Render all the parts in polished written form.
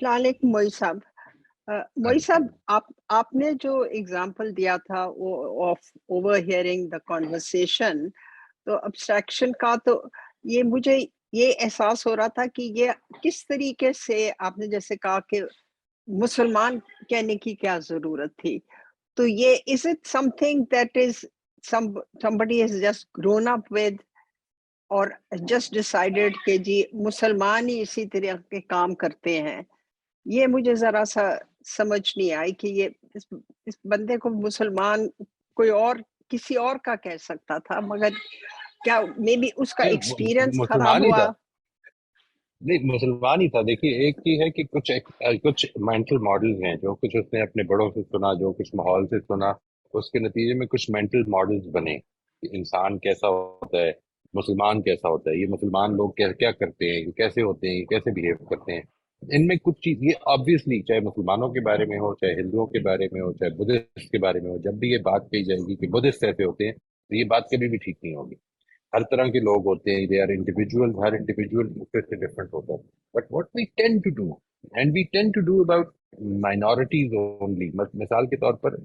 अस्सलाम वालेकुम मोई साहब। मोई साहब, आपने जो एग्जांपल दिया था वो of over hearing the conversation, तो अब्स्ट्रैक्शन का, तो ये मुझे ये एहसास हो रहा था कि ये किस तरीके से आपने जैसे कहा कि मुसलमान कहने की क्या जरूरत थी, तो ये is it something that is somebody has just grown up with और जस्ट डिसाइडेड कि जी मुसलमान ही इसी तरह के काम करते हैं। ये मुझे जरा सा समझ नहीं आई कि ये इस बंदे को मुसलमान कोई और किसी और का कह सकता था, मगर क्या मे बी उसका ये एक्सपीरियंस खराब मुसलमान ही हुआ। था। नहीं, मुसलमान ही था। देखिए, एक ही है कि कुछ मेंटल मॉडल्स हैं जो कुछ उसने अपने बड़ों से सुना, जो कुछ माहौल से सुना, उसके नतीजे में कुछ मेंटल मॉडल्स बने कि इंसान कैसा होता है, मुसलमान कैसा होता है, ये मुसलमान लोग क्या क्या करते हैं, ये कैसे होते हैं, ये कैसे बिहेव करते हैं। इनमें कुछ चीज ये ऑब्वियसली, चाहे मुसलमानों के बारे में हो, चाहे हिंदुओं के बारे में हो, चाहे बुद्धिस्ट के बारे में हो, जब भी ये बात कही जाएगी कि बुद्धिस्ट ऐसे होते हैं, तो ये बात कभी भी ठीक नहीं होगी। हर तरह के लोग होते हैं, दे आर इंडिविजुअल, हर इंडिविजुअल दूसरे से डिफरेंट होता है। But what we tend to do, and we tend to do about minorities only. मिसाल के तौर पर,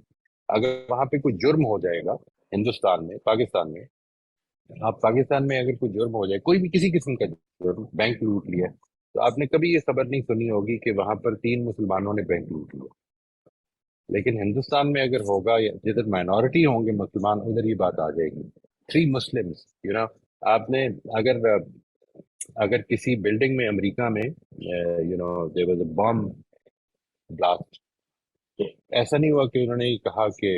अगर वहां पे कोई जुर्म हो जाएगा हिंदुस्तान में, पाकिस्तान में, आप पाकिस्तान में अगर कोई जुर्म हो जाए, कोई भी किसी किस्म का जुर्म, बैंक लूट लिया, तो आपने कभी ये खबर नहीं सुनी होगी कि वहां पर 3 मुसलमानों ने बैंक लूट लिया। लेकिन हिंदुस्तान में अगर होगा, या जिधर माइनॉरिटी होंगे मुसलमान, उधर ये बात आ जाएगी, 3 मुस्लिम्स, आपने अगर अगर किसी बिल्डिंग में अमेरिका में there was a bomb blast, तो ऐसा नहीं हुआ कि उन्होंने ये कहा कि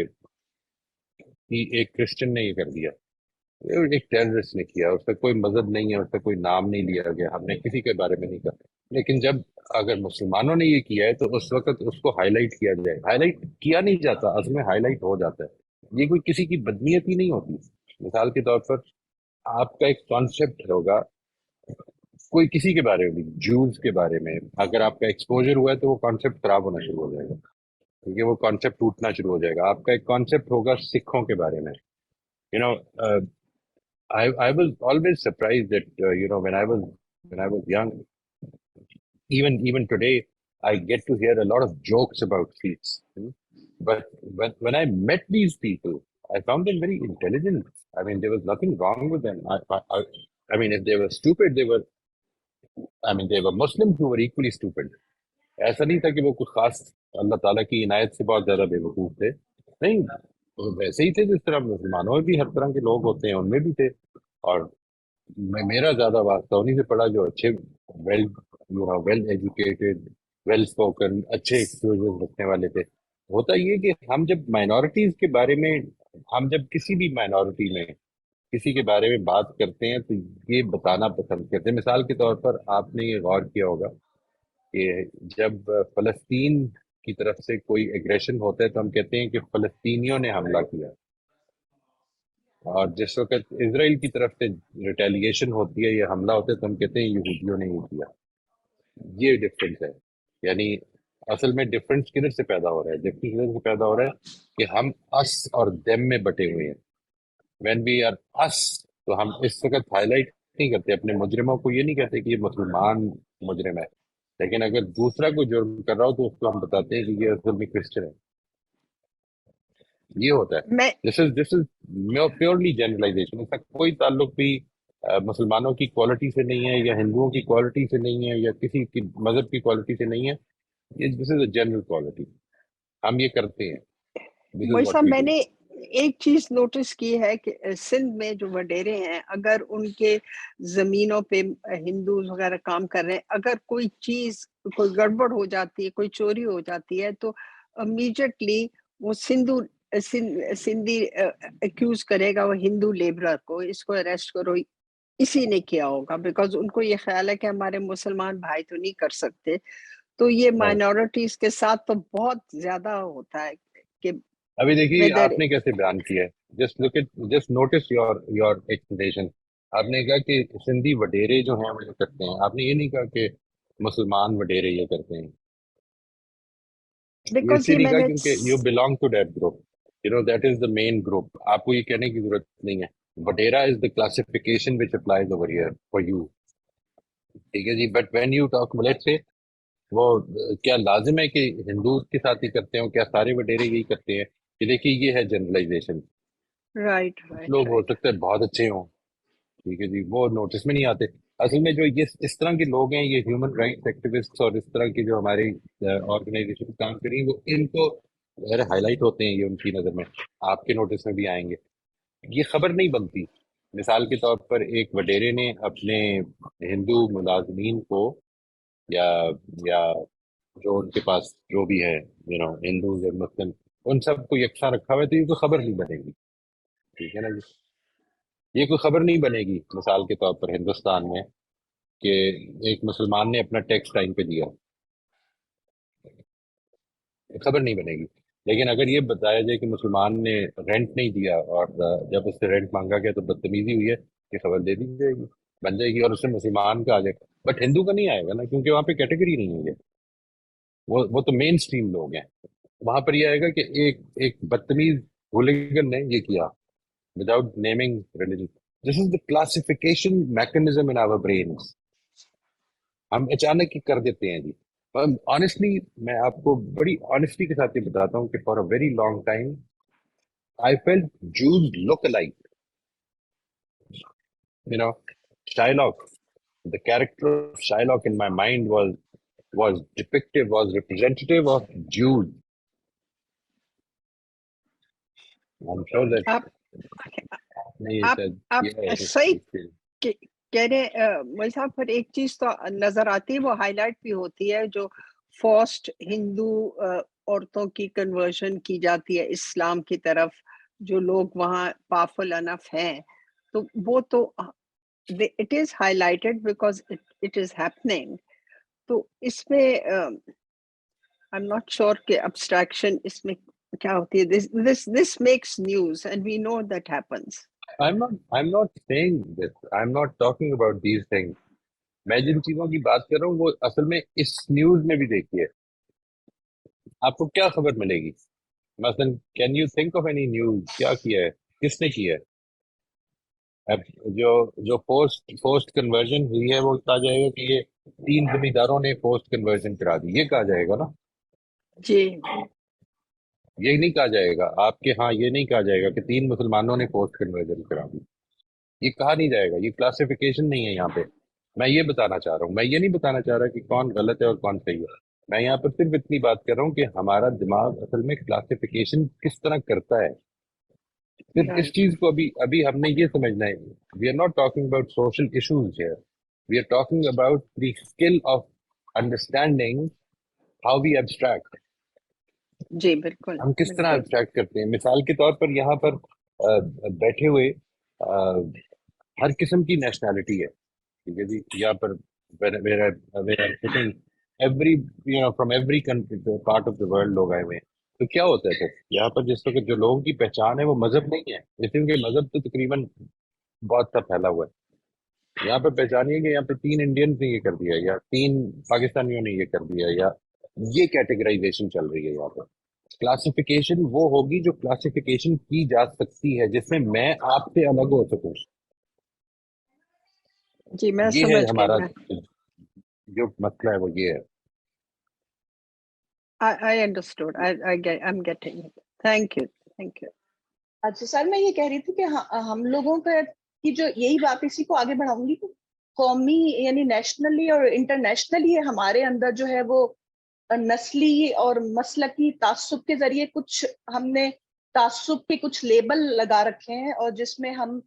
एक क्रिश्चियन ने ये कर दिया, ये एक टेररिस्ट ने किया, उसका कोई मजहब नहीं है, उसका कोई नाम नहीं लिया गया, हमने किसी के बारे में नहीं कहा। लेकिन जब अगर मुसलमानों ने ये किया है, तो उस वक्त उसको हाईलाइट किया जाए। हाईलाइट किया नहीं जाता, असल में हाईलाइट हो जाता है। ये कोई किसी की बदनीयत ही नहीं होती। मिसाल के तौर पर, आपका एक कॉन्सेप्ट होगा कोई किसी के बारे में भी, जूस के बारे में, अगर आपका एक्सपोजर हुआ है, तो वो कॉन्सेप्ट खराब होना शुरू हो जाएगा, क्योंकि वो कॉन्सेप्ट टूटना शुरू हो जाएगा। आपका एक कॉन्सेप्ट होगा सिखों के बारे में, you know I was always surprised that when I was young, even today, I get to hear a lot of jokes about Sikhs. But when I met these people, I found them very intelligent. I mean, there was nothing wrong with them. I mean, if they were stupid, they were Muslims who were equally stupid. ऐसा नहीं था कि वो कुछ खास, अल्लाह ताला की इनायत से बहुत ज्यादा बेवकूफ थे। नहीं, वो वैसे ही थे जिस तरह मुसलमानों में भी हर तरह के लोग होते हैं, उनमें भी थे। और मेरा ज्यादा वास्ता उन्हीं से पड़ा जो अच्छे, well well educated, well spoken, अच्छे एक्सपोजर रखने वाले थे। होता ये कि हम जब माइनॉरिटीज के बारे में, हम जब किसी भी माइनॉरिटी में किसी के बारे में बात करते हैं, तो ये बताना पसंद करते हैं। मिसाल के तौर पर, आपने ये गौर किया होगा कि जब फलस्तीन की तरफ से कोई एग्रेशन होता है, तो हम कहते हैं कि फलस्तीनियों ने हमला किया। और जिस वक्त इसराइल की तरफ से रिटेलिएशन होती है या हमला होता है, तो हम कहते हैं यहूदियों ने ये किया। ये डिफरेंस है। यानी असल में डिफरेंस किधर से पैदा हो रहा है? डिफरेंस किधर से पैदा हो रहा है कि हम अस और देम में बटे हुए हैं। व्हेन वी आर अस, तो हम इस वक्त हाईलाइट नहीं करते अपने मुजरिमों को, ये नहीं कहते कि ये मुसलमान मुजरिम है। लेकिन अगर दूसरा कोई जुर्म कर रहा हो, तो उसको हम बताते हैं कि ये असल में क्रिश्चियन है। ये होता है। मैं दिस इज प्योरली जनरलाइजेशन। इसका कोई ताल्लुक भी मुसलमानों की क्वालिटी से नहीं है, या हिंदुओं की क्वालिटी से नहीं है, या किसी की मजहब की क्वालिटी से नहीं है। ये this is a general quality. हम ये करते हैं। दिस इज मोई व्हाट साहब, वी डू। मैंने एक चीज नोटिस की है कि सिंध में जो वडेरे हैं, अगर उनके जमीनों पे हिंदू वगैरह काम कर रहे हैं, अगर कोई चीज, कोई गड़बड़ हो जाती है, कोई चोरी हो जाती है, तो इमीडिएटली वो सिंधी एक्यूज करेगा वो हिंदू लेबरर को, इसको अरेस्ट करो, इसी ने किया होगा, बिकॉज उनको ये ख्याल है कि हमारे मुसलमान भाई तो नहीं कर सकते। तो ये राइट। माइनॉरिटीज के साथ तो बहुत ज्यादा होता है कि अभी देखिए वेदर। आपने कैसे बयान किया है। Just notice your your explanation. आपने कहा कि सिंधी वडेरे जो हैं वो ये करते हैं, आपने ये नहीं कहा कि मुसलमान वडेरे ये करते हैं। ये बिकॉज इसलिए ये नहीं कहा मैंने क्योंकि you belong to that group, that is the main group. आपको ये कहने की जरूरत नहीं है। Wadera is the classification which applies over here for you. ठीक है जी। But when you talk, let's say وہ کیا لازم ہے کہ ہندوز کے ساتھ ہی کرتے ہوں؟ کیا سارے وڈیرے یہی کرتے ہیں؟ کہ دیکھیے یہ ہے جنرلائزیشن. رائٹ کچھ رائٹ لوگ ہو رائٹ. سکتے ہیں بہت اچھے ہوں، ٹھیک ہے جی، وہ نوٹس میں نہیں آتے. اصل میں جو یہ اس طرح کے لوگ ہیں، یہ ہیومن رائٹس ایکٹیوسٹ اور اس طرح کی جو ہماری آرگنائزیشن کام کری، وہ ان کو ہائی لائٹ ہوتے ہیں، یہ ان کی نظر میں آپ کے نوٹس میں بھی آئیں گے. یہ خبر نہیں بنتی. مثال کے طور پر ایک وڈیرے نے اپنے ہندو ملازمین کو یا یا جو ان کے پاس جو بھی ہے ہندوز اور مسلم، ان سب کو یکساں رکھا ہوا ہے، تو یہ کوئی خبر نہیں بنے گی. ٹھیک ہے نا جی، یہ کوئی خبر نہیں بنے گی. مثال کے طور پر ہندوستان میں کہ ایک مسلمان نے اپنا ٹیکس ٹائم پہ دیا، یہ خبر نہیں بنے گی. لیکن اگر یہ بتایا جائے کہ مسلمان نے رینٹ نہیں دیا اور جب اس سے رینٹ مانگا گیا تو بدتمیزی ہوئی ہے، یہ خبر دے دی جائے گی، بن جائے گی، اور اس سے مسلمان کا آ جائے گا. بٹ ہندو کا نہیں آئے گا نا، کیونکہ وہاں پہ کیٹیگری نہیں ہے. وہ تو مین سٹریم لوگ ہیں. وہاں پر یہ آئے گا کہ ایک بدتمیز ہولیگن نے یہ کیا وداؤٹ نیمنگ ریلیجن. دس از دا کلاسیفیکیشن میکنزم ان آور برینس. ہم اچانک ہی کر دیتے ہیں جی. آنےسٹلی میں آپ کو بڑی آنےسٹی کے ساتھ یہ بتاتا ہوں کہ for a very long time I felt Jews look like Shylock. The character of Shylock in my mind was depicted, was representative of Jews. I'm sure that آپ نہیں آپ شاید آپ کیا ہے صحیح کہہ رہے مول صاحب. پر ایک چیز تو نظر آتی ہے، وہ ہائی لائٹ بھی ہوتی ہے، جو فورسڈ ہندو عورتوں کی کنورژن کی جاتی ہے اسلام کی طرف، جو لوگ وہاں پاورفل انف ہیں، تو وہ تو it is highlighted because it is happening. تو اس میں آئی ایم ناٹ شیور کہ ابسٹریکشن اس میں کیا ہوتی ہے. This makes news and we know that happens. I'm not saying this. I'm not talking about these things. میں جن چیزوں کی بات کر رہا ہوں وہ اصل میں اس نیوز میں بھی دیکھیے. آپ کو کیا خبر ملے گی؟ مثلا can you think of any news? کیا کیا ہے، کس نے کیا ہے؟ اب جو پوسٹ کنورژن ہوئی ہے وہ کہا جائے گا کہ یہ 3 زمینداروں نے پوسٹ کنورژن کرا دی، یہ کہا جائے گا نا. جی یہ نہیں کہا جائے گا آپ کے ہاں، یہ نہیں کہا جائے گا کہ 3 مسلمانوں نے پوسٹ کنورژن کرا دی. یہ کہا نہیں جائے گا. یہ کلاسیفیکیشن نہیں ہے یہاں پہ. میں یہ بتانا چاہ رہا ہوں، میں یہ نہیں بتانا چاہ رہا کہ کون غلط ہے اور کون صحیح ہے. میں یہاں پر صرف اتنی بات کر رہا ہوں کہ ہمارا دماغ اصل میں کلاسیفیکیشن کس طرح کرتا ہے. صرف اس رائٹ. چیز کو ابھی ہم نے یہ سمجھنا ہے. We are not talking about social issues here. We are talking about the skill of understanding how we abstract. جی بالکل ہم کس طرح بالکل. ایبسٹریکٹ کرتے ہیں. مثال کے طور پر یہاں پر بیٹھے ہوئے ہر قسم کی نیشنلٹی ہے، ٹھیک ہے جی. یہاں پر every from every part of the world لوگ آئے ہوئے ہیں. تو کیا ہوتا ہے سر یہاں پر جس وقت جو لوگوں کی پہچان ہے وہ مذہب نہیں ہے، اس لیے کہ مذہب تو تقریباً بہت سا پھیلا ہوا ہے. یہاں پہ پہچانیے کہ یہاں پہ 3 انڈینز نے یہ کر دیا، یا 3 پاکستانیوں نے یہ کر دیا، یا یہ کیٹیگرائزیشن چل رہی ہے یہاں پہ. کلاسیفیکیشن وہ ہوگی جو کلاسیفیکیشن کی جا سکتی ہے، جس میں میں آپ سے الگ ہو سکوں. جی میں یہ ہے سمجھ گئی. ہمارا میں جو مسئلہ ہے وہ یہ ہے. I understood. I'm getting it. Thank you. Thank you. اچھا سر، میں یہ کہہ رہی تھی کہ ہم لوگوں کا کی جو یہی بات اسی کو آگے بڑھاؤں گی کہ قومی یعنی نیشنلی اور انٹرنیشنلی ہمارے اندر جو ہے وہ نسلی اور مسلکی تعصب کے ذریعے کچھ ہم نے تعصب کے کچھ لیبل لگا رکھے ہیں، اور جس میں ہم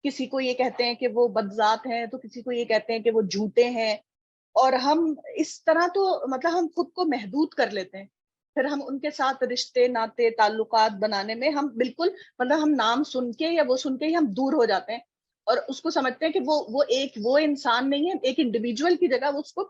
کسی کو یہ کہتے ہیں کہ وہ بدذات ہیں، تو کسی کو یہ کہتے ہیں کہ وہ جھوٹے ہیں، اور ہم اس طرح تو مطلب ہم خود کو محدود کر لیتے ہیں. پھر ہم ان کے ساتھ رشتے ناطے تعلقات بنانے میں ہم بالکل مطلب ہم نام سن کے یا وہ سن کے ہی ہم دور ہو جاتے ہیں، اور اس کو سمجھتے ہیں کہ وہ انسان نہیں ہے. ایک انڈیویجول کی جگہ اس کو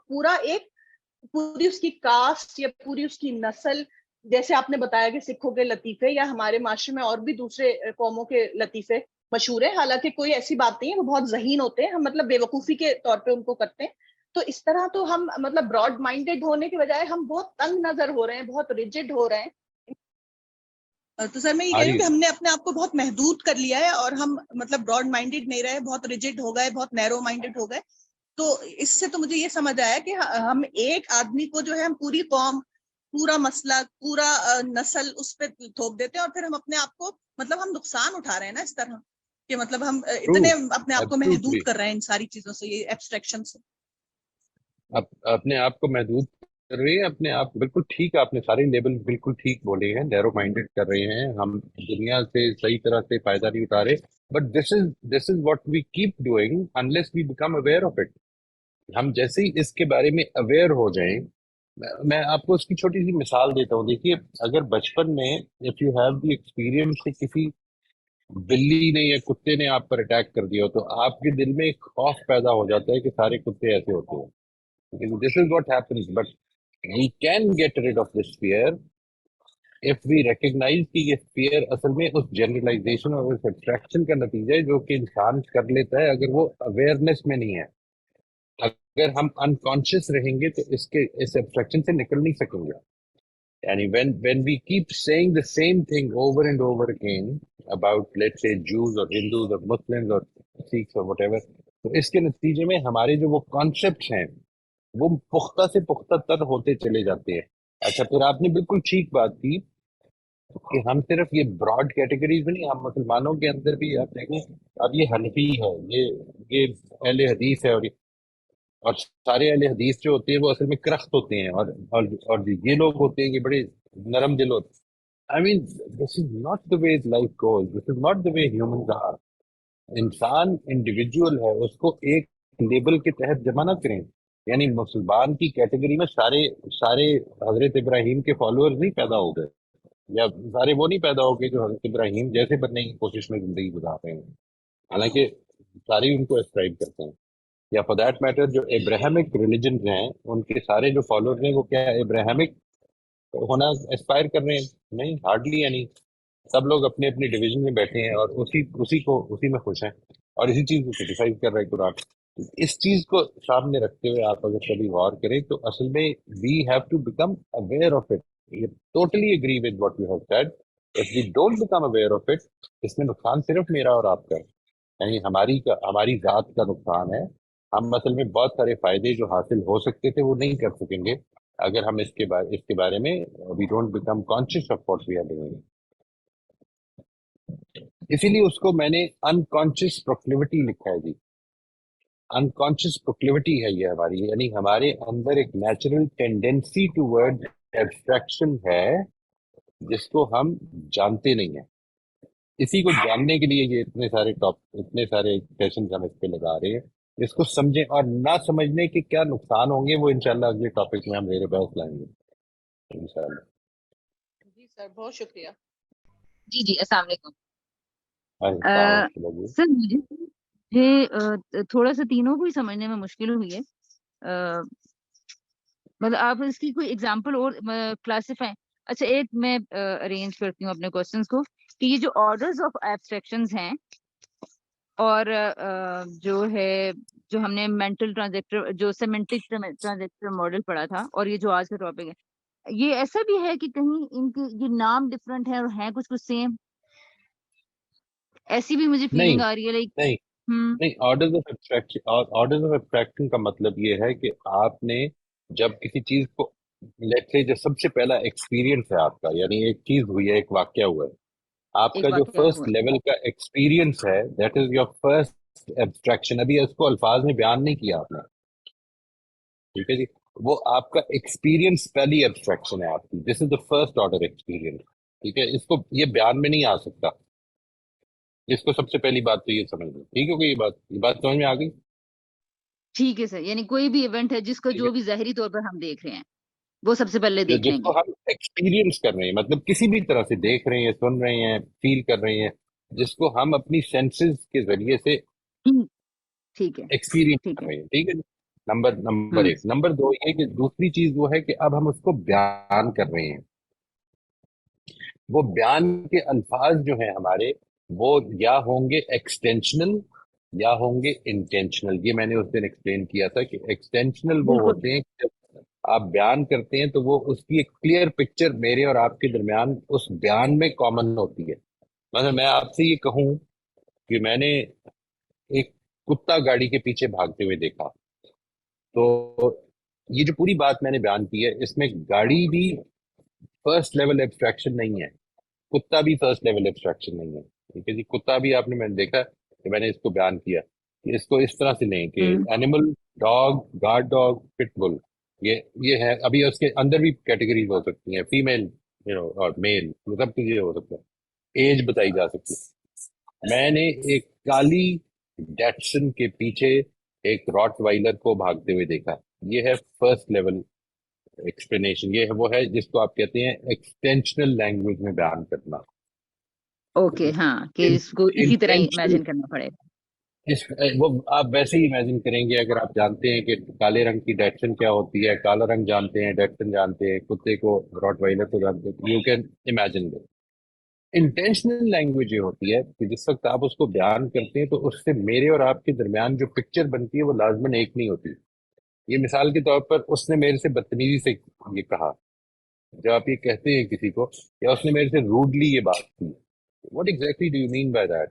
پوری اس کی کاسٹ یا پوری اس کی نسل، جیسے آپ نے بتایا کہ سکھوں کے لطیفے یا ہمارے معاشرے میں اور بھی دوسرے قوموں کے لطیفے مشہور ہیں، حالانکہ کوئی ایسی بات نہیں ہے، وہ بہت ذہین ہوتے ہیں، ہم مطلب بے وقوفی کے طور پہ ان کو کرتے ہیں. تو اس طرح تو ہم مطلب براڈ مائنڈیڈ ہونے کے بجائے ہم بہت تنگ نظر ہو رہے ہیں، بہت ریجڈ ہو رہے ہیں. تو سر میں یہ کہہ رہی ہوں کہ ہم نے اپنے آپ کو بہت محدود کر لیا ہے، اور ہم مطلب براڈ مائنڈیڈ نہیں رہے، بہت ریجڈ ہو گئے، بہت نیرو مائنڈیڈ ہو گئے. تو اس سے تو مجھے یہ سمجھ آیا کہ ہم ایک آدمی کو جو ہے ہم پوری قوم، پورا مسئلہ، پورا نسل اس پہ تھوپ دیتے ہیں، اور پھر ہم اپنے آپ کو مطلب ہم نقصان اٹھا رہے ہیں نا اس طرح کہ مطلب ہم اتنے اپنے آپ کو محدود کر رہے ہیں ان ساری چیزوں سے، یہ ایبسٹریکشن سے اپنے آپ کو محدود کر رہے ہیں. اپنے آپ بالکل ٹھیک، آپ نے سارے لیبل بالکل ٹھیک بولے ہیں. نیرو مائنڈیڈ کر رہے ہیں ہم، دنیا سے صحیح طرح سے فائدہ نہیں اٹھا رہے. But this is what we keep doing unless we become aware of it. ہم جیسے ہی اس کے بارے میں اویئر ہو جائیں، میں آپ کو اس کی چھوٹی سی مثال دیتا ہوں. دیکھیے، اگر بچپن میں if you have the experience کہ کسی بلی نے یا کتے نے آپ پر اٹیک کر دیا ہو، تو آپ کے دل میں ایک خوف پیدا ہو جاتا ہے کہ سارے کتے ایسے ہوتے ہیں. This is what happens, but we can get rid of this fear if we recognize کہ یہ fear اصل میں اس generalization اور اس abstraction کا نتیجہ ہے جو کہ انسان کر لیتا ہے اگر وہ awareness میں نہیں ہے. اگر ہم unconscious رہیں گے تو اس abstraction سے نکل نہیں سکیں گے. یعنی when we keep saying the same thing over and over again about let's say Jews or Hindus or Muslims or Sikhs or whatever, تو اس کے نتیجے میں ہمارے جو وہ concepts ہیں وہ پختہ سے پختہ تر ہوتے چلے جاتے ہیں. اچھا، پھر آپ نے بالکل ٹھیک بات کی کہ ہم صرف یہ براڈ کیٹیگریز میں نہیں، ہم مسلمانوں کے اندر بھی آپ دیکھیں، اب یہ حنفی ہے، یہ اہل حدیث ہے، اور سارے اہل حدیث جو ہوتے ہیں وہ اصل میں کرخت ہوتے ہیں، اور یہ لوگ ہوتے ہیں کہ بڑے نرم دل ہوتے ہیں. I mean this is not the way life goes, this is not the way humans are. انسان انڈیویجول ہے، اس کو ایک لیبل کے تحت جمع نہ کریں. یعنی مسلمان کی کیٹیگری میں سارے حضرت ابراہیم کے فالوورز نہیں پیدا ہو گئے، یا سارے وہ نہیں پیدا ہو گئے جو حضرت ابراہیم جیسے بننے کی کوشش میں زندگی گزار رہے ہیں، حالانکہ سارے ان کو اسکرائب کرتے ہیں. یا فار دیٹ میٹر جو ابراہمک ریلیجنز ہیں ان کے سارے جو فالوورز ہیں وہ کیا ابراہمک ہونا اسپائر کر رہے ہیں؟ نہیں، ہارڈلی اینی. سب لوگ اپنے اپنے ڈویژن میں بیٹھے ہیں اور اسی میں خوش ہیں، اور اسی چیز کو کرٹیسائز کر رہے ہیں قرآن. اس چیز کو سامنے رکھتے ہوئے آپ اگر کبھی غور کریں تو اصل میں we have to become aware of it. Totally agree with what you have said. If we don't become aware of it, اس میں نقصان صرف میرا اور آپ کا ہے، یعنی ہماری ذات کا نقصان ہے. ہم اصل میں بہت سارے فائدے جو حاصل ہو سکتے تھے وہ نہیں کر سکیں گے اگر ہم اس کے بارے میں we don't become conscious of what we are doing. اسی لیے اس کو میں نے انکانشیس پروکلیوٹی لکھا ہے جی. انکانشیس پروکلیوٹی ہے یہ ہماری، یعنی ہمارے اندر ایک natural tendency toward abstraction ہے جس کو ہم جانتے نہیں ہیں. اسی کو جاننے کے لیے یہ اتنے سارے سیشنز ہم اس پہ لگا رہے ہیں. اس کو سمجھیں، اور نہ سمجھنے کے کیا نقصان ہوں گے وہ انشاءاللہ اگلے ٹاپک میں ہم زیر بحث لائیں گے انشاءاللہ. جی سر، بہت شکریہ. جی السلام علیکم. السلام علیکم. سر مجھے تھوڑا سا تینوں کو ہی سمجھنے میں مشکل ہوئی ہے. مطلب آپ اس کی کوئی اگزامپل اور کلاسیفائی. اچھا، ایک میں ارینج کرتی ہوں اپنے کوشچنس کو کہ یہ جو آرڈرز آف ایبسٹریکشنز ہیں اور جو ہم نے مینٹل ٹرانزیکٹر جو سیمنٹک ٹرانزیکٹر ماڈل پڑھا تھا، اور یہ جو آج کا ٹاپک ہے، یہ ایسا بھی ہے کہ کہیں ان کے یہ نام ڈفرینٹ ہیں اور ہیں کچھ سیم؟ ایسی بھی مجھے فیلنگ آ رہی ہے لائک. نہیں، آرڈرز آف ایبسٹریکشن کا مطلب یہ ہے کہ آپ نے جب کسی چیز کو لیٹس سے جو سب سے پہلا ایکسپیرینس ہے آپ کا، یعنی ایک چیز ہوئی ہے، ایک واقعہ ہوا ہے، آپ کا جو فرسٹ لیول کا ایکسپیرینس ہے that is your first abstraction. ابھی اس کو الفاظ میں بیان نہیں کیا آپ نے، ٹھیک ہے جی، وہ آپ کا ایکسپیرینس پہلی ایبسٹریکشن ہے آپ کی. دس از دا فرسٹ آرڈر ایکسپیرینس، ٹھیک ہے. اس کو یہ بیان میں نہیں آ سکتا. اس کو سب سے پہلی بات تو یہ سمجھ لیں، ٹھیک ہے کہ یہ بات سمجھ میں آ گئی؟ ٹھیک ہے سر، یعنی کوئی بھی ایونٹ ہے جس کو جو بھی ظاہری طور پر ہم دیکھ رہے ہیں وہ سب سے پہلے دیکھ لیں جس گے. کو ہم ایکسپیرینس کر رہے ہیں، مطلب کسی بھی طرح سے دیکھ رہے ہیں، سن رہے ہیں، فیل کر رہے ہیں، جس کو ہم اپنی سینسز کے ذریعے سے ٹھیک ہے ایکسپیرینس کر رہے ہیں، ٹھیک ہے. نمبر ایک. نمبر دو یہ کہ دوسری چیز وہ ہے کہ اب ہم اس کو بیان کر رہے ہیں. وہ بیان کے الفاظ جو ہیں ہمارے، وہ یا ہوں گے ایکسٹینشنل یا ہوں گے انٹینشنل. یہ میں نے اس دن ایکسپلین کیا تھا کہ ایکسٹینشنل وہ ہوتے ہیں جب آپ بیان کرتے ہیں تو وہ اس کی ایک کلیئر پکچر میرے اور آپ کے درمیان اس بیان میں کامن ہوتی ہے. مثلا میں آپ سے یہ کہوں کہ میں نے ایک کتا گاڑی کے پیچھے بھاگتے ہوئے دیکھا، تو یہ جو پوری بات میں نے بیان کی ہے اس میں گاڑی بھی فرسٹ لیول ایبسٹریکشن نہیں ہے، کتا بھی فرسٹ لیول ایبسٹریکشن نہیں ہے، ٹھیک ہے جی. کتا بھی آپ نے میں نے دیکھا کہ میں نے اس کو بیان کیا کہ اس کو اس طرح سے لیں کہ اینیمل، ڈاگ، گارڈ ڈاگ، پٹ بل، یہ ہے. ابھی اس کے اندر بھی کیٹیگریز ہو سکتی ہیں، فیمیل اور میل، سب کچھ یہ ہو سکتا ہے، ایج بتائی جا سکتی ہے. میں نے ایک کالی ڈیٹسن کے پیچھے ایک راٹ وائلر کو بھاگتے ہوئے دیکھا. یہ ہے فرسٹ لیول ایکسپلینیشن، یہ ہے وہ ہے جس کو آپ کہتے ہیں ایکسٹینشنل لینگویج میں بیان کرنا. اوکے ہاں، کہ اس کو اسی طرح انٹینشنل، امیجن کرنا پڑے گا. وہ آپ ویسے ہی امیجن کریں گے. اگر آپ جانتے ہیں کہ کالے رنگ کی ڈیٹسن کیا ہوتی ہے، کالا رنگ جانتے ہیں، ڈیٹسن جانتے ہیں، کتے کو، راٹ وائلر کو جانتے ہیں، you can imagine. Intentional language یہ ہوتی ہے کہ جس وقت آپ اس کو بیان کرتے ہیں تو اس سے میرے اور آپ کے درمیان جو پکچر بنتی ہے وہ لازماً ایک نہیں ہوتی. یہ مثال کے طور پر اس نے میرے سے بدتمیزی سے یہ کہا، جب آپ یہ کہتے ہیں کسی کو، یا اس نے میرے سے روڈلی یہ بات کی، what exactly do you mean by that?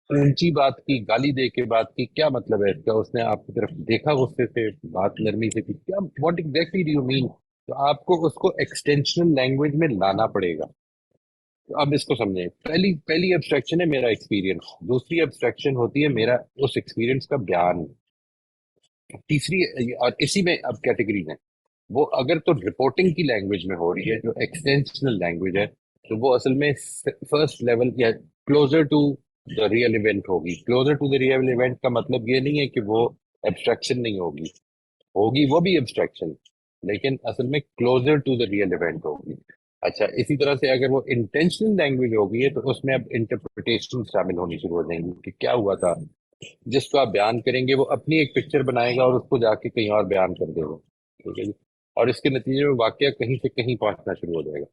اونچی بات کی، گالی دے کے بات کی، کیا مطلب ہے اس کا؟ اس نے آپ کی طرف دیکھا غصے سے، بات نرمی سے کی، کیا، what exactly do you mean? تو آپ کو اس کو ایکسٹینشنل لینگویج میں لانا پڑے گا. تو اب اس کو سمجھیں. پہلی ایبسٹریکشن ہے میرا ایکسپیرینس، دوسری ایبسٹریکشن ہوتی ہے میرا اس ایکسپیرینس کا بیان، تیسری، اور اسی میں اب کیٹیگریز ہیں. وہ اگر تو رپورٹنگ کی لینگویج میں ہو رہی ہے جو ایکسٹینشنل لینگویج ہے، تو وہ اصل میں فرسٹ لیول یا closer to the real event ہوگی. Closer to the real event کا مطلب یہ نہیں ہے کہ وہ ایبسٹریکشن نہیں ہوگی، ہوگی وہ بھی ایبسٹریکشن، لیکن اصل میں closer to the real event ہوگی. اچھا، اسی طرح سے اگر وہ انٹینشنل لینگویج ہوگی ہے تو اس میں اب انٹرپریٹیشن شامل ہونی شروع ہو جائیں گی کہ کیا ہوا تھا. جس کو آپ بیان کریں گے وہ اپنی ایک پکچر بنائے گا اور اس کو جا کے کہیں اور بیان کر دے گا، ٹھیک ہے جی. اور اس کے نتیجے میں واقعہ کہیں سے کہیں پہنچنا شروع ہو جائے گا.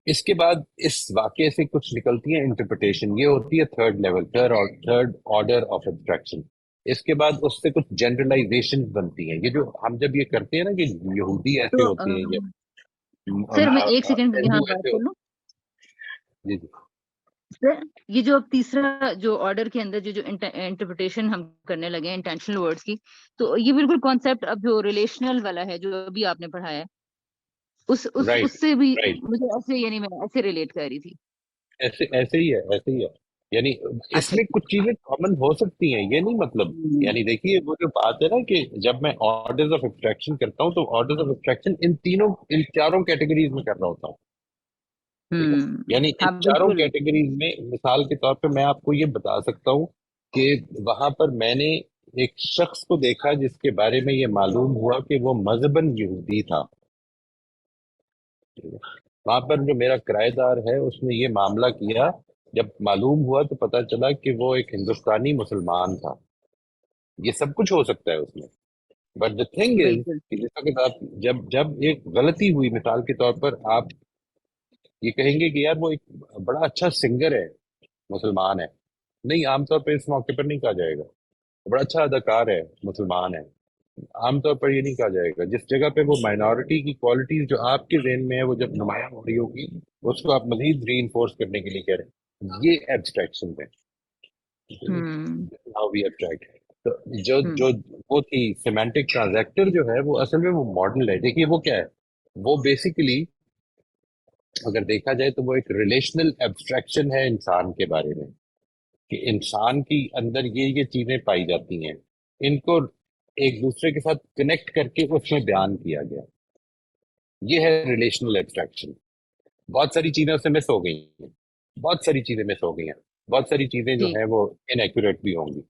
اس کے بعد اس واقعے سے کچھ نکلتی ہیں انٹرپریٹیشن، یہ ہوتی ہے third level, third order of abstraction. اس کے بعد اس سے کچھ جنرلائزیشن بنتی ہیں. یہ جو ہم جب یہ کرتے ہیں نا کہ یہودی ایسے تو ہوتے ہیں یا سر میں ایک سیکنڈ یہاں ہندو بات ایسے کر ہوتے لوں. ہیں. جی جی. سر یہ جو اب تیسرا جو آرڈر کے اندر جو انٹرپریٹیشن ہم کرنے لگے ہیں انٹینشنل ورڈز کی، تو یہ بالکل کانسیپٹ اب جو ریلیشنل والا ہے جو ابھی آپ نے پڑھایا ہے رائٹ اس سے بھی رائٹ، مجھے ایسے، یعنی میں ایسے ریلیٹ کر رہی تھی. ایسے ہی ہے، ایسے ہی ہے. یعنی اس اچھا. میں کچھ چیزیں کامن ہو سکتی ہیں، یہ نہیں مطلب. یعنی دیکھیے وہ جو بات ہے نا کہ جب میں آرڈرز آف ایبسٹریکشن کرتا ہوں تو آرڈرز آف ایبسٹریکشن ان چاروں کیٹیگریز میں کر رہا ہوتا ہوں، ٹھیک ہے. یعنی ان ہاں چاروں بالکل. کیٹیگریز میں مثال کے طور پہ میں آپ کو یہ بتا سکتا ہوں کہ وہاں پر میں نے ایک شخص کو دیکھا جس کے بارے میں یہ معلوم ہوا کہ وہ مذہباً یہودی تھا. وہاں پر جو میرا کرایہ دار ہے اس نے یہ معاملہ کیا، جب معلوم ہوا تو پتا چلا کہ وہ ایک ہندوستانی مسلمان تھا. یہ سب کچھ ہو سکتا ہے اس میں. بٹ دا تھنگ از بالکل. کہ جس وقت آپ جب ایک غلطی ہوئی، مثال کے طور پر آپ یہ کہیں گے کہ یار وہ ایک بڑا اچھا سنگر ہے، مسلمان ہے. نہیں، عام طور پہ اس موقع پر نہیں کہا جائے گا. بڑا اچھا اداکار ہے، مسلمان ہے، عام طور پر یہ نہیں کہا جائے گا. جس جگہ پہ وہ مائنورٹی کی کوالٹیز جو آپ کے ذہن میں ہے وہ جب نمایاں ہو رہی ہوگی، اس کو آپ مزید ری انفورس کرنے کے لیے کہہ رہے ہیں. یہ ایبسٹریکشن ہے. How we abstract. تو جو وہ تھی سیمانٹک ٹرانزیکٹر جو ہے وہ اصل میں وہ ماڈل ہے. دیکھیے وہ کیا ہے، وہ بیسیکلی اگر دیکھا جائے تو وہ ایک ریلیشنل ایبسٹریکشن ہے انسان کے بارے میں، کہ انسان کی اندر یہ چیزیں پائی جاتی ہیں، ان کو ایک دوسرے کے ساتھ کنیکٹ کر کے اس میں بیان کیا گیا. یہ ہے ریلیشنل ایبسٹریکشن. بہت ساری چیزیں اس سے مس ہو گئی ہیں، بہت ساری چیزیں مس ہو گئی ہیں، بہت ساری چیزیں جو ہیں وہ انیکوریٹ بھی ہوں گی.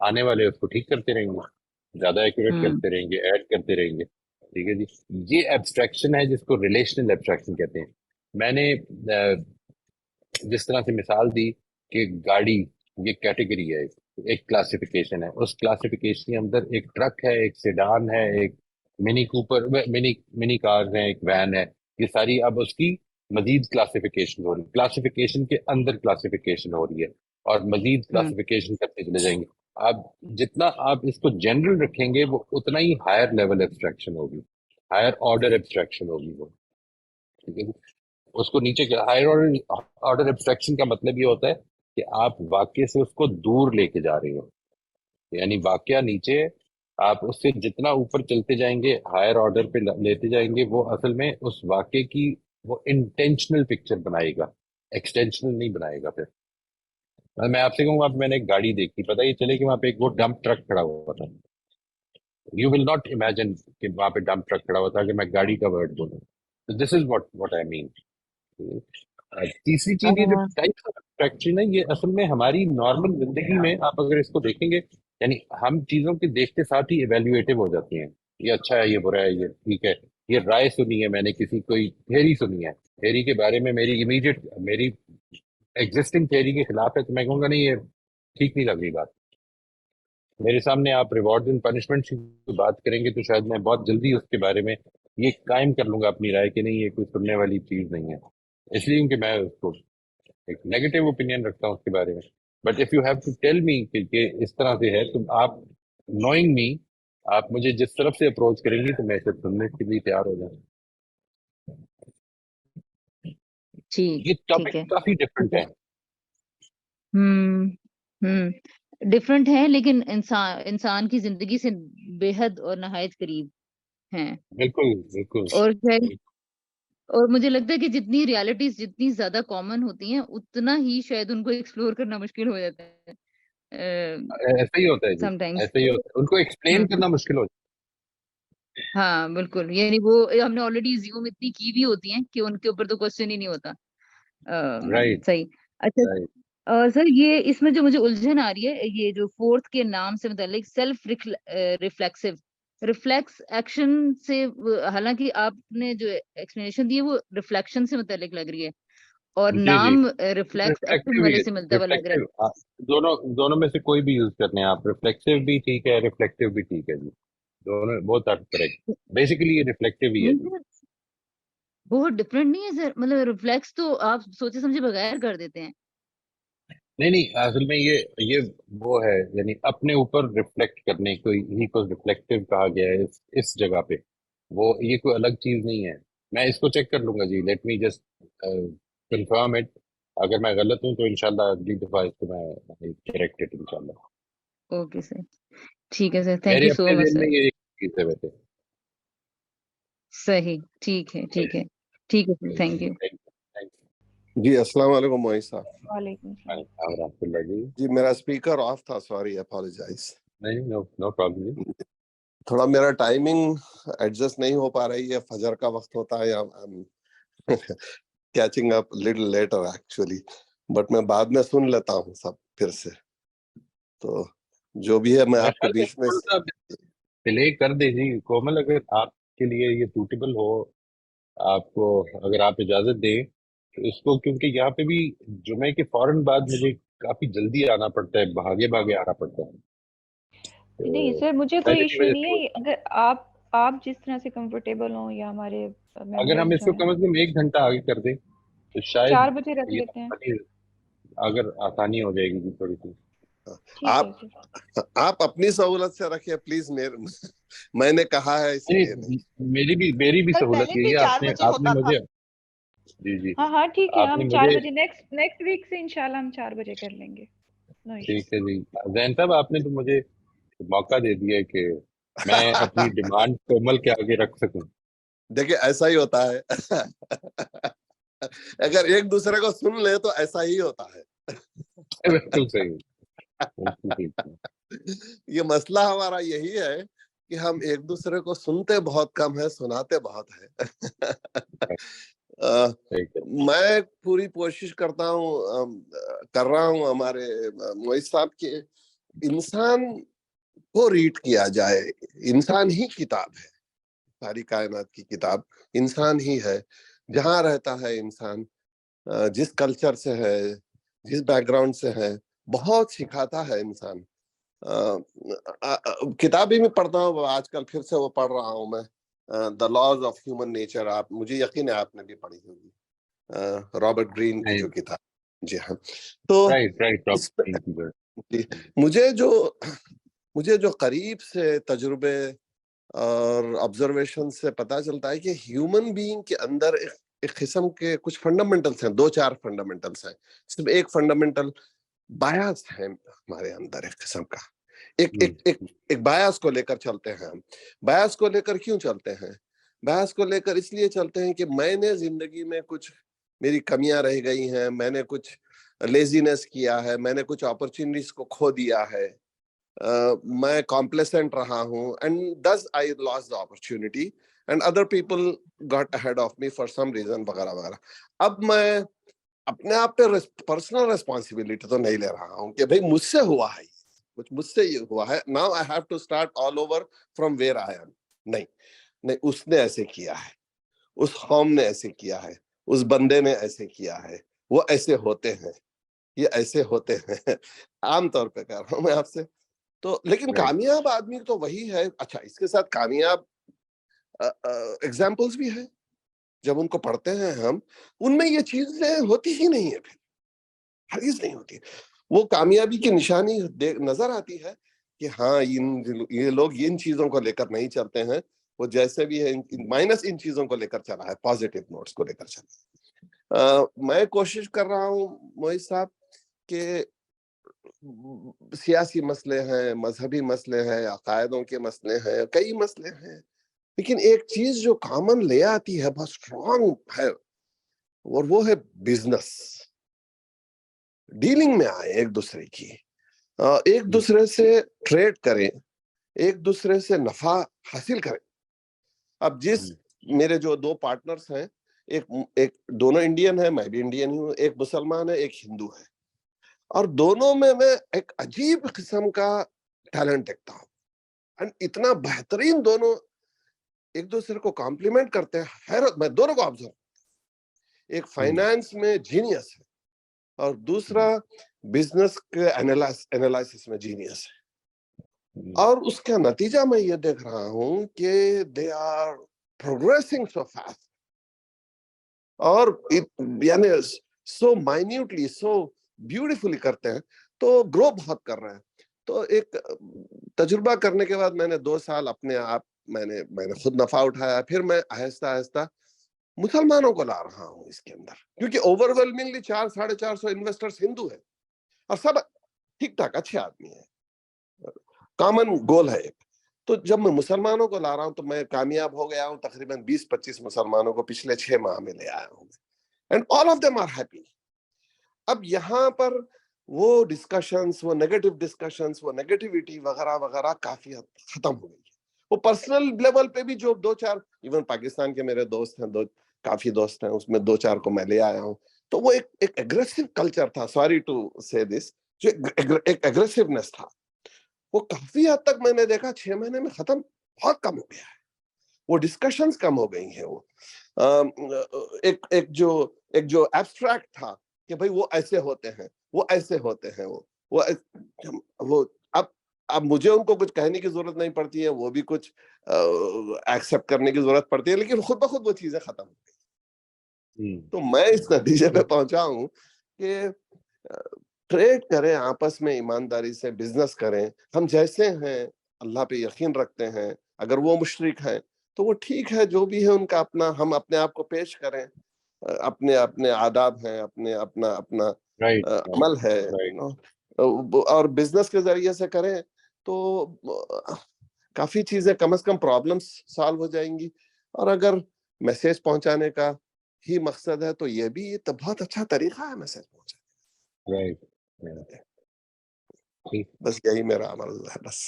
آنے والے اس کو ٹھیک کرتے رہیں گے، زیادہ ایکوریٹ کرتے رہیں گے، ایڈ کرتے رہیں گے، ٹھیک ہے جی. یہ ایبسٹریکشن ہے جس کو ریلیشنل ایبسٹریکشن کہتے ہیں. میں نے جس طرح سے مثال دی کہ گاڑی یہ کیٹیگری ہے، ایک کلاسیفیکیشن ہے، اس کلاسیفیکیشن کے اندر ایک ٹرک ہے، ایک سیڈان ہے، ایک منی کوپر، منی کار ہے، ایک وین ہے. یہ ساری اب اس کی مزید کلاسیفیکیشن ہو رہی ہے، کلاسیفیکیشن کے اندر کلاسیفیکیشن ہو رہی ہے، اور مزید کلاسیفیکیشن کرتے چلے جائیں گے. اب جتنا آپ اس کو جنرل رکھیں گے وہ اتنا ہی ہائر لیول ایبسٹریکشن ہوگی، ہائر آرڈر ایبسٹریکشن ہوگی وہ، ٹھیک ہے. اس کو نیچے کیا، ہائر آرڈر ایبسٹریکشن کا مطلب یہ ہوتا ہے کہ آپ واقعے سے اس کو دور لے کے جا رہے ہو. یعنی واقعہ نیچے ہے، آپ اس سے جتنا اوپر چلتے جائیں گے، ہائر آرڈر پہ لیتے جائیں گے، وہ اصل میں اس واقعے کی وہ انٹینشنل پکچر بنائے گا، ایکسٹینشنل نہیں بنائے گا. پھر میں آپ سے کہوں گا، میں نے ایک گاڑی دیکھی، پتہ یہ چلے کہ وہاں پہ ایک وہ ڈمپ ٹرک کھڑا ہوا تھا. یو ول ناٹ امیجن کہ وہاں پہ ڈمپ ٹرک کھڑا ہوا تھا کہ میں گاڑی کا ورڈ بولوں. دس از واٹ آئی مین. تیسری چیز، یہ جو ٹائپ آف فیکٹری نا، یہ اصل میں ہماری نارمل زندگی میں آپ اگر اس کو دیکھیں گے، یعنی ہم چیزوں کے دیکھتے ساتھ ہی ایویلویٹو ہو جاتی ہیں. یہ اچھا ہے، یہ برا ہے، یہ ٹھیک ہے. یہ رائے سنی ہے میں نے، کسی کوئی تھیری سنی ہے، تھیری کے بارے میں میری امیڈیٹ میری ایگزسٹنگ تھیری کے خلاف ہے، تو میں کہوں گا نہیں، یہ ٹھیک نہیں لگ رہی بات. میرے سامنے آپ ریوارڈ اینڈ پنشمنٹ کی بات کریں گے تو شاید میں بہت جلدی اس کے بارے میں یہ قائم کر لوں گا اپنی رائے کہ نہیں، یہ کوئی سننے والی چیز نہیں ہے. اس لیے کہ میں اس کو ایک نیگیٹو اوپینین رکھتا ہوں اس کے بارے میں. But if you have to tell me کہ یہ اس طرح سے ہے، تو آپ نوئنگ می، آپ مجھے جس طرف سے اپروچ کریں گی تو میں اسے سننے کے لیے تیار ہو جاؤں. یہ ٹاپک کافی ڈفرینٹ ہے. ڈفرینٹ ہے، لیکن انسان کی زندگی سے بے حد اور نہایت قریب ہیں. بالکل بالکل. اور مجھے لگتا ہے کہ جتنی ریالٹیز جتنی زیادہ کامن ہوتی ہیں، اتنا ہی شاید ان کو ایکسپلور کرنا مشکل ہو جاتا ہے. ایسا ہی ہوتا ہے جی، سم ٹائمس. ایسا ہی ہوتا ہے، ان کو ایکسپلین کرنا مشکل ہوتا ہاں بالکل، یعنی وہ ہم نے آلریڈی زیوم اتنی کی بھی ہوتی ہیں کہ ان کے اوپر تو کوشچن ہی نہیں ہوتا. ہے. رائٹ صحیح. اچھا رائٹ. سر، یہ اس میں جو مجھے الجھن آ رہی ہے، یہ جو فورتھ کے نام سے متعلق سیلف ریفلیکسو ریفلیکس ایکشن سے، حالانکہ آپ نے جو ایکسپلینیشن دی ہے وہ ریفلیکشن سے متعلق لگ رہی ہے، اور جی جی، نام ریفلیکس ایکشن ریفلیکٹیو والے سے ملتا ہوا لگ رہا ریفلیکٹیو دونوں میں سے کوئی بھی یوز کرنے ہیں آپ. ریفلیکسو بھی ٹھیک ہے، ریفلیکٹیو بھی ٹھیک ہے جی، دونوں بہت کریکٹ. بیسیکلی یہ ریفلیکٹیو ہی ہے جی. ہے. بہت ڈفرینٹ نہیں ہے سر؟ مطلب ریفلیکس تو آپ سوچے سمجھے بغیر کر دیتے ہیں. نہیں، اصل میں یہ وہ ہے، یعنی اپنے اوپر ریفلیکٹ کرنے کو ہی کو ریفلیکٹیو کہا گیا ہے اس جگہ پہ. وہ یہ کوئی الگ چیز نہیں ہے. میں اس کو چیک کر لوں گا جی، let me just confirm it. اگر میں غلط ہوں تو انشاءاللہ اگلی دفعہ اس کو میں کریکٹ اٹ انشاءاللہ. اوکے سر، ٹھیک ہے سر، تھینک میرے یو سو اپنے مچ ذہن سر. میں یہ چیز ہے ویسے. صحیح، ٹھیک ہے ٹھیک ہے ٹھیک ہے سر، تھینک یو. جی السلام علیکم معیز صاحب. وعلیکم السلام. رحمۃ اللہ جی. جی میرا اسپیکر آف تھا، سوری، اپالوجائز. نہیں، نو پرابلم جی. تھوڑا میرا ٹائمنگ ایڈجسٹ نہیں ہو پا رہی ہے، فجر کا وقت ہوتا ہے یا catching up little later actually, but میں بعد میں سن لیتا ہوں سب پھر سے. تو جو بھی ہے میں آپ کو بیچ میں پلے کر دے جی کومل، اگر آپ کے لیے یہ سوٹیبل ہو، آپ کو اگر آپ اجازت دیں تو اس کو، کیونکہ یہاں پہ بھی جمعے کے فوراً بعد مجھے کافی جلدی آنا پڑتا ہے، بھاگے آنا پڑتا ہے. نہیں سر، مجھے کوئی ایشو نہیں ہے. اگر آپ جس طرح سے کمفرٹیبل ہوں، یا ہمارے اگر ہم ممبرز اس جو کو ہیں کم از کم 1 گھنٹہ آگے کر دیں تو شاید 4 بجے رکھ لیتے ہیں. اگر آسانی ہو جائے گی جی تھوڑی سی. آپ اپنی سہولت سے رکھیں پلیز. میں نے کہا ہے اس لیے نہیں. میری بھی سہولت پہلے بھی یہی ہے. 4 بجے آپ نے ہوتا تھا. مجھے جی ہاں ٹھیک ہے، آپ نے ہم 4 مجھے بجے نیکسٹ ویک سے انشاءاللہ ہم 4 بجے کر لیں گے. ٹھیک ہے جی. زین صاحب، آپ نے تو مجھے موقع دے دیا ہے کہ میں اپنی ڈیمانڈ کومل کے آگے رکھ سکوں. دیکھیں ایسا ہی ہوتا ہے، اگر ایک دوسرے کو سن لے تو ایسا ہی ہوتا ہے. بالکل صحیح. یہ مسئلہ ہمارا یہی ہے کہ ہم ایک دوسرے کو سنتے بہت کم ہے، سناتے بہت ہے. میں پوری کوشش کر رہا ہوں ہمارے معیز صاحب کے انسان کو ریڈ کیا جائے. انسان ہی کتاب ہے، ساری کائنات کی کتاب انسان ہی ہے. جہاں رہتا ہے انسان، جس کلچر سے ہے، جس بیک گراؤنڈ سے ہے، بہت سکھاتا ہے انسان. کتابیں میں پڑھتا ہوں آج کل، پھر سے وہ پڑھ رہا ہوں میں، the laws of human nature. آپ مجھے یقین ہے آپ نے بھی پڑھی ہوگی، رابرٹ گرین کی جو کتاب. جی ہاں. تو مجھے جو قریب سے تجربے اور آبزرویشن سے پتا چلتا ہے کہ ہیومن بینگ کے اندر ایک قسم کے کچھ فنڈامنٹلس ہیں، 2-4 فنڈامنٹلس ہیں. صرف ایک فنڈامنٹل بایاس ہے ہمارے اندر، ایک قسم کا ایک بایاس کو لے کر چلتے ہیں. ہم بایاس کو لے کر کیوں چلتے ہیں؟ بایاس کو لے کر اس لیے چلتے ہیں کہ میں نے زندگی میں کچھ میری کمیاں رہ گئی ہیں, میں نے کچھ لیزینس کیا ہے, میں نے کچھ اپرچونیٹیز کو کھو دیا ہے, میں کمپلیسنٹ رہا ہوں, and thus I lost the opportunity and other people got ahead of me for some reason وغیرہ وغیرہ. اب میں اپنے آپ پہ پرسنل ریسپانسبلٹی تو نہیں لے رہا ہوں کہ بھائی مجھ سے ہوا ہے کچھ, مجھ سے یہ ہوا ہے, now I have to start all over from where I am. نہیں, اس نے ایسے کیا ہے, اس قوم نے ایسے کیا ہے, اس بندے نے ایسے کیا ہے, وہ ایسے ہوتے ہیں, یہ ایسے ہوتے ہیں. عام طور پہ کہہ رہا ہوں میں آپ سے. تو لیکن کامیاب آدمی تو وہی ہے. اچھا, اس کے ساتھ کامیاب ایگزامپلس بھی ہیں, جب ان کو پڑھتے ہیں ہم, ان میں یہ چیزیں ہوتی ہی نہیں ہے, پھر ہرگز نہیں ہوتی. وہ کامیابی کی نشانی نظر آتی ہے کہ ہاں یہ لوگ ان چیزوں کو لے کر نہیں چلتے ہیں, وہ جیسے بھی ہے مائنس ان چیزوں کو لے کر چلا ہے, پازیٹیو نوٹس کو لے کر چلا ہے. میں کوشش کر رہا ہوں موئز صاحب کہ سیاسی مسئلے ہیں, مذہبی مسئلے ہیں, عقائدوں کے مسئلے ہیں, کئی مسئلے ہیں, لیکن ایک چیز جو کامن لے آتی ہے, بہت اسٹرانگ ہے, اور وہ ہے بزنس. ڈیلنگ میں آئے ایک دوسرے کی, ایک دوسرے سے ٹریڈ کریں, ایک دوسرے سے نفع حاصل کریں. اب میرے جو دو پارٹنرز ہیں, ایک دونوں انڈین ہیں, میں بھی انڈین ہی ہوں, ایک مسلمان ہے, ایک ہندو ہے, اور دونوں میں ایک عجیب قسم کا ٹیلنٹ دیکھتا ہوں. اتنا بہترین دونوں ایک دوسرے کو کمپلیمنٹ کرتے ہیں, حیرت. میں دونوں کو آبزرو, ایک فائنانس میں جینیس ہے اور دوسرا بزنس کے انالائسس میں جینیس ہے. اور اس کا نتیجہ میں یہ دیکھ رہا ہوں کہ they are progressing so fast, اور یعنی سو مائنیوٹلی, سو بیوٹیفلی کرتے ہیں, تو گرو بہت کر رہے ہیں. تو ایک تجربہ کرنے کے بعد میں نے 2 سال اپنے آپ میں نے خود نفع اٹھایا. پھر میں آہستہ آہستہ مسلمانوں کو لا رہا ہوں اس کے اندر, کیونکہ اوور 450 انویسٹرز ہندو ہیں اور سب ٹھیک ٹھاک اچھے آدمی ہیں, کامن گول ہے ایک. تو جب میں مسلمانوں کو لا رہا ہوں تو میں کامیاب ہو گیا ہوں. تقریباً 20-25 مسلمانوں کو پچھلے 6 ماہ میں لے آیا ہوں, and all of them are happy. اب یہاں پر وہ ڈسکشنز, وہ نیگیٹو ڈسکشنز, وہ نیگیٹیوٹی وغیرہ وغیرہ کافی حد ختم ہو گئی. وہ پرسنل لیول پہ بھی جو 2-4 ایون پاکستان کے میرے دوست ہیں, کافی دوست ہیں, اس میں 2-4 کو میں لے آیا ہوں. تو وہ ایک ایگریسو کلچر تھا, سوری ٹو سے دس, جو ایک ایگریسونیس تھا, وہ کافی حد تک میں نے دیکھا 6 مہینے میں ختم, بہت کم ہو گیا ہے. وہ ڈسکشنز کم ہو گئی ہیں. وہ ایک جو ایبسٹریکٹ تھا کہ بھئی وہ ایسے ہوتے ہیں, وہ ایسے ہوتے ہیں, وہ اب مجھے ان کو کچھ کہنے کی ضرورت نہیں پڑتی ہے, وہ بھی کچھ ایکسپٹ کرنے کی ضرورت پڑتی ہے, لیکن خود بخود وہ چیزیں ختم ہو گئی. تو میں اس نتیجے پہ پہنچا ہوں کہ ٹریڈ کریں آپس میں, ایمانداری سے بزنس کریں. ہم جیسے ہیں اللہ پہ یقین رکھتے ہیں, اگر وہ مشرک ہیں تو وہ ٹھیک ہے, جو بھی ہے ان کا اپنا, ہم اپنے آپ کو پیش کریں, اپنے آداب ہیں, اپنا عمل ہے, اور بزنس کے ذریعے سے کریں تو کافی چیزیں کم از کم پرابلمس سالو ہو جائیں گی. اور اگر میسج پہنچانے کا ہی مقصد ہے تو یہ بھی تو بہت اچھا طریقہ ہے میسج پہنچانے. بس یہی میرا عمل ہے. بس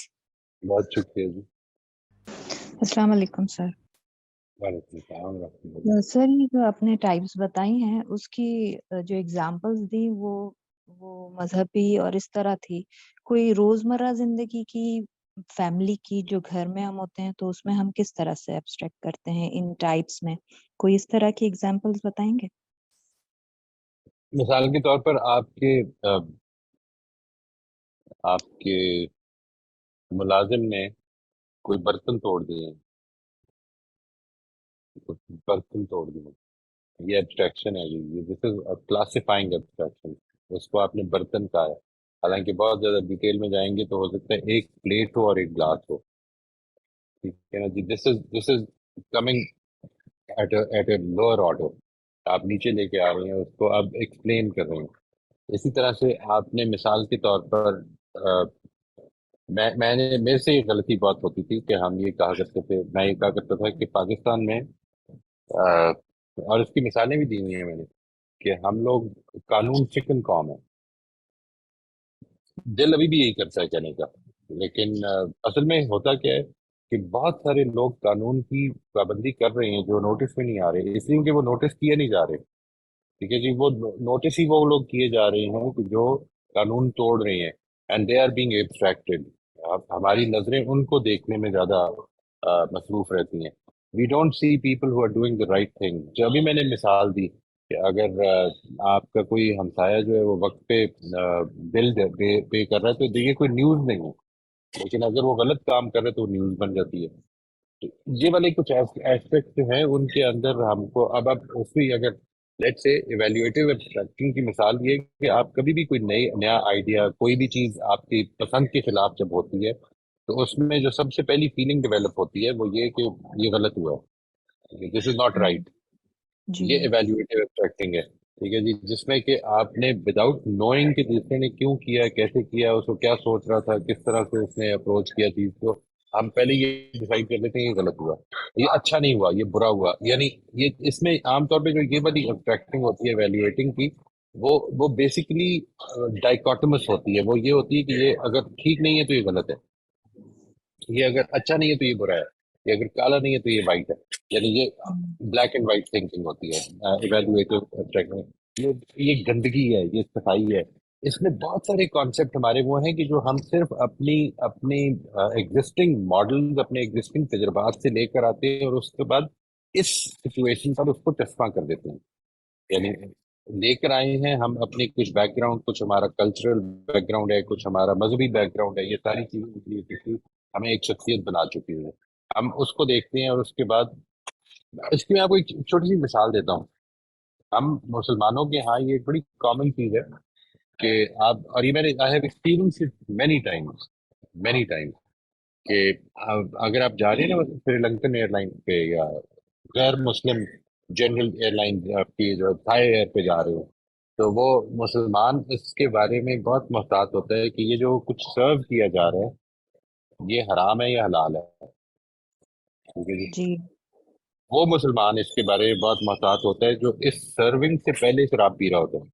بہت شکریہ جی. السلام علیکم سر. وعلیکم السلام. سر یہ جو آپ نے ٹائپس بتائی ہیں اس کی جو ایگزامپلس دی وہ مذہبی اور اس طرح تھی. کوئی روزمرہ زندگی کی, فیملی کی, جو گھر میں ہم ہوتے ہیں تو اس میں ہم کس طرح سے ایبسٹریکٹ کرتے ہیں ان ٹائپس میں, کوئی اس طرح کی ایگزامپلس بتائیں گے؟ مثال کے طور پر آپ کے ملازم نے کوئی برتن توڑ دیے, یہ ایبسٹریکشن ہے جی. This is classifying abstraction. اس کو آپ نے برتن کہا ہے, حالانکہ بہت زیادہ ڈیٹیل میں جائیں گے تو ہو سکتا ہے ایک پلیٹ ہو اور ایک گلاس ہو. ٹھیک ہے نا جی. This is coming at a lower order. آپ نیچے لے کے آ رہے ہیں, اس کو آپ ایکسپلین کر رہے ہیں. اسی طرح سے آپ نے مثال کے طور پر मैंने मेरे से ये गलती बहुत होती थी कि हम ये कहा करते थे, मैं ये कहा करता था कि पाकिस्तान में और इसकी मिसालें भी दी हुई हैं मैंने, कि हम लोग कानून चिकन कौम है। दिल अभी भी यही करता है कहने का, लेकिन असल में होता क्या है कि बहुत सारे लोग कानून की पाबंदी कर रहे हैं जो नोटिस में नहीं आ रहे, इसलिए कि वो नोटिस किए नहीं जा रहे। ठीक है जी, वो नोटिस ही वो लोग किए जा रहे हैं कि जो कानून तोड़ रहे हैं, and they are being abstracted. हमारी नजरें उनको देखने में ज्यादा मसरूफ रहती हैं। We don't see people who are doing the right thing. जो अभी मैंने मिसाल दी कि अगर आपका कोई हमसाया जो है वो वक्त पे बिल पे कर रहा है, तो देखिए कोई न्यूज नहीं है, लेकिन अगर वो गलत काम कर रहे हैं तो न्यूज बन जाती है। तो ये वाले कुछ एस्पेक्ट जो हैं उनके अंदर हमको अब उसमें अगर लेट्स से इवेल्युएटिव एब्स्ट्रैक्टिंग की मिसाल ये है कि आप कभी भी कोई नया आइडिया, कोई भी चीज आपकी पसंद के खिलाफ जब होती है, तो उसमें जो सबसे पहली फीलिंग डेवलप होती है वो ये कि ये गलत हुआ है, दिस इज नॉट राइट। जी ये इवेल्युएटिव एब्स्ट्रैक्टिंग है। ठीक है जी, जिसमें कि आपने विदाउट नोइंग कि दूसरे ने क्यों किया, कैसे किया, उसको क्या सोच रहा था, किस तरह से उसने अप्रोच किया चीज को, हम पहले ये डिसाइड कर लेते हैं ये गलत हुआ, ये अच्छा नहीं हुआ, ये बुरा हुआ। यानी ये इसमें आमतौर पे जो ये वाली एब्स्ट्रैक्टिंग होती है इवेल्युएटिंग की, वो बेसिकली डाइकोटमस होती है। वो ये होती है कि ये अगर ठीक नहीं है तो ये गलत है, ये अगर अच्छा नहीं है तो ये बुरा है, ये अगर काला नहीं है तो ये वाइट है। यानी ये ब्लैक एंड वाइट थिंकिंग होती है इवेल्युएटिव एब्स्ट्रैक्टिंग। ये गंदगी है, ये सफाई है। इसमें बहुत सारे कॉन्सेप्ट हमारे वो हैं कि जो हम सिर्फ अपनी अपनी एग्जिस्टिंग मॉडल्स, अपने एग्जिस्टिंग तजुर्बात से लेकर आते हैं और उसके बाद इस सिचुएशन पर उसको चश्मा कर देते हैं। यानी लेकर आए हैं हम अपनी कुछ बैकग्राउंड, कुछ हमारा कल्चरल बैकग्राउंड है, कुछ हमारा मजहबी बैकग्राउंड है, ये सारी चीजें हमें एक शख्सियत बना चुकी है। हम उसको देखते हैं और उसके बाद इसकी मैं आपको एक छोटी सी मिसाल देता हूँ। हम मुसलमानों के यहाँ ये एक बड़ी कॉमन चीज है कि आप, और ये मैंने I have experience it many times कि अगर आप जा रहे हैं ना श्रीलंकन एयरलाइन पे या गैर मुस्लिम जनरल एयरलाइन आपकी जो थाई एयर पे जा रहे हो, तो वो मुसलमान इसके बारे में बहुत मोहतात होता है कि ये जो कुछ सर्व किया जा रहा है ये हराम है या हलाल है। ठीक है जी, जी वो मुसलमान इसके बारे में बहुत मोहतात होता है जो इस सर्विंग से पहले शराब पी रहा होता है।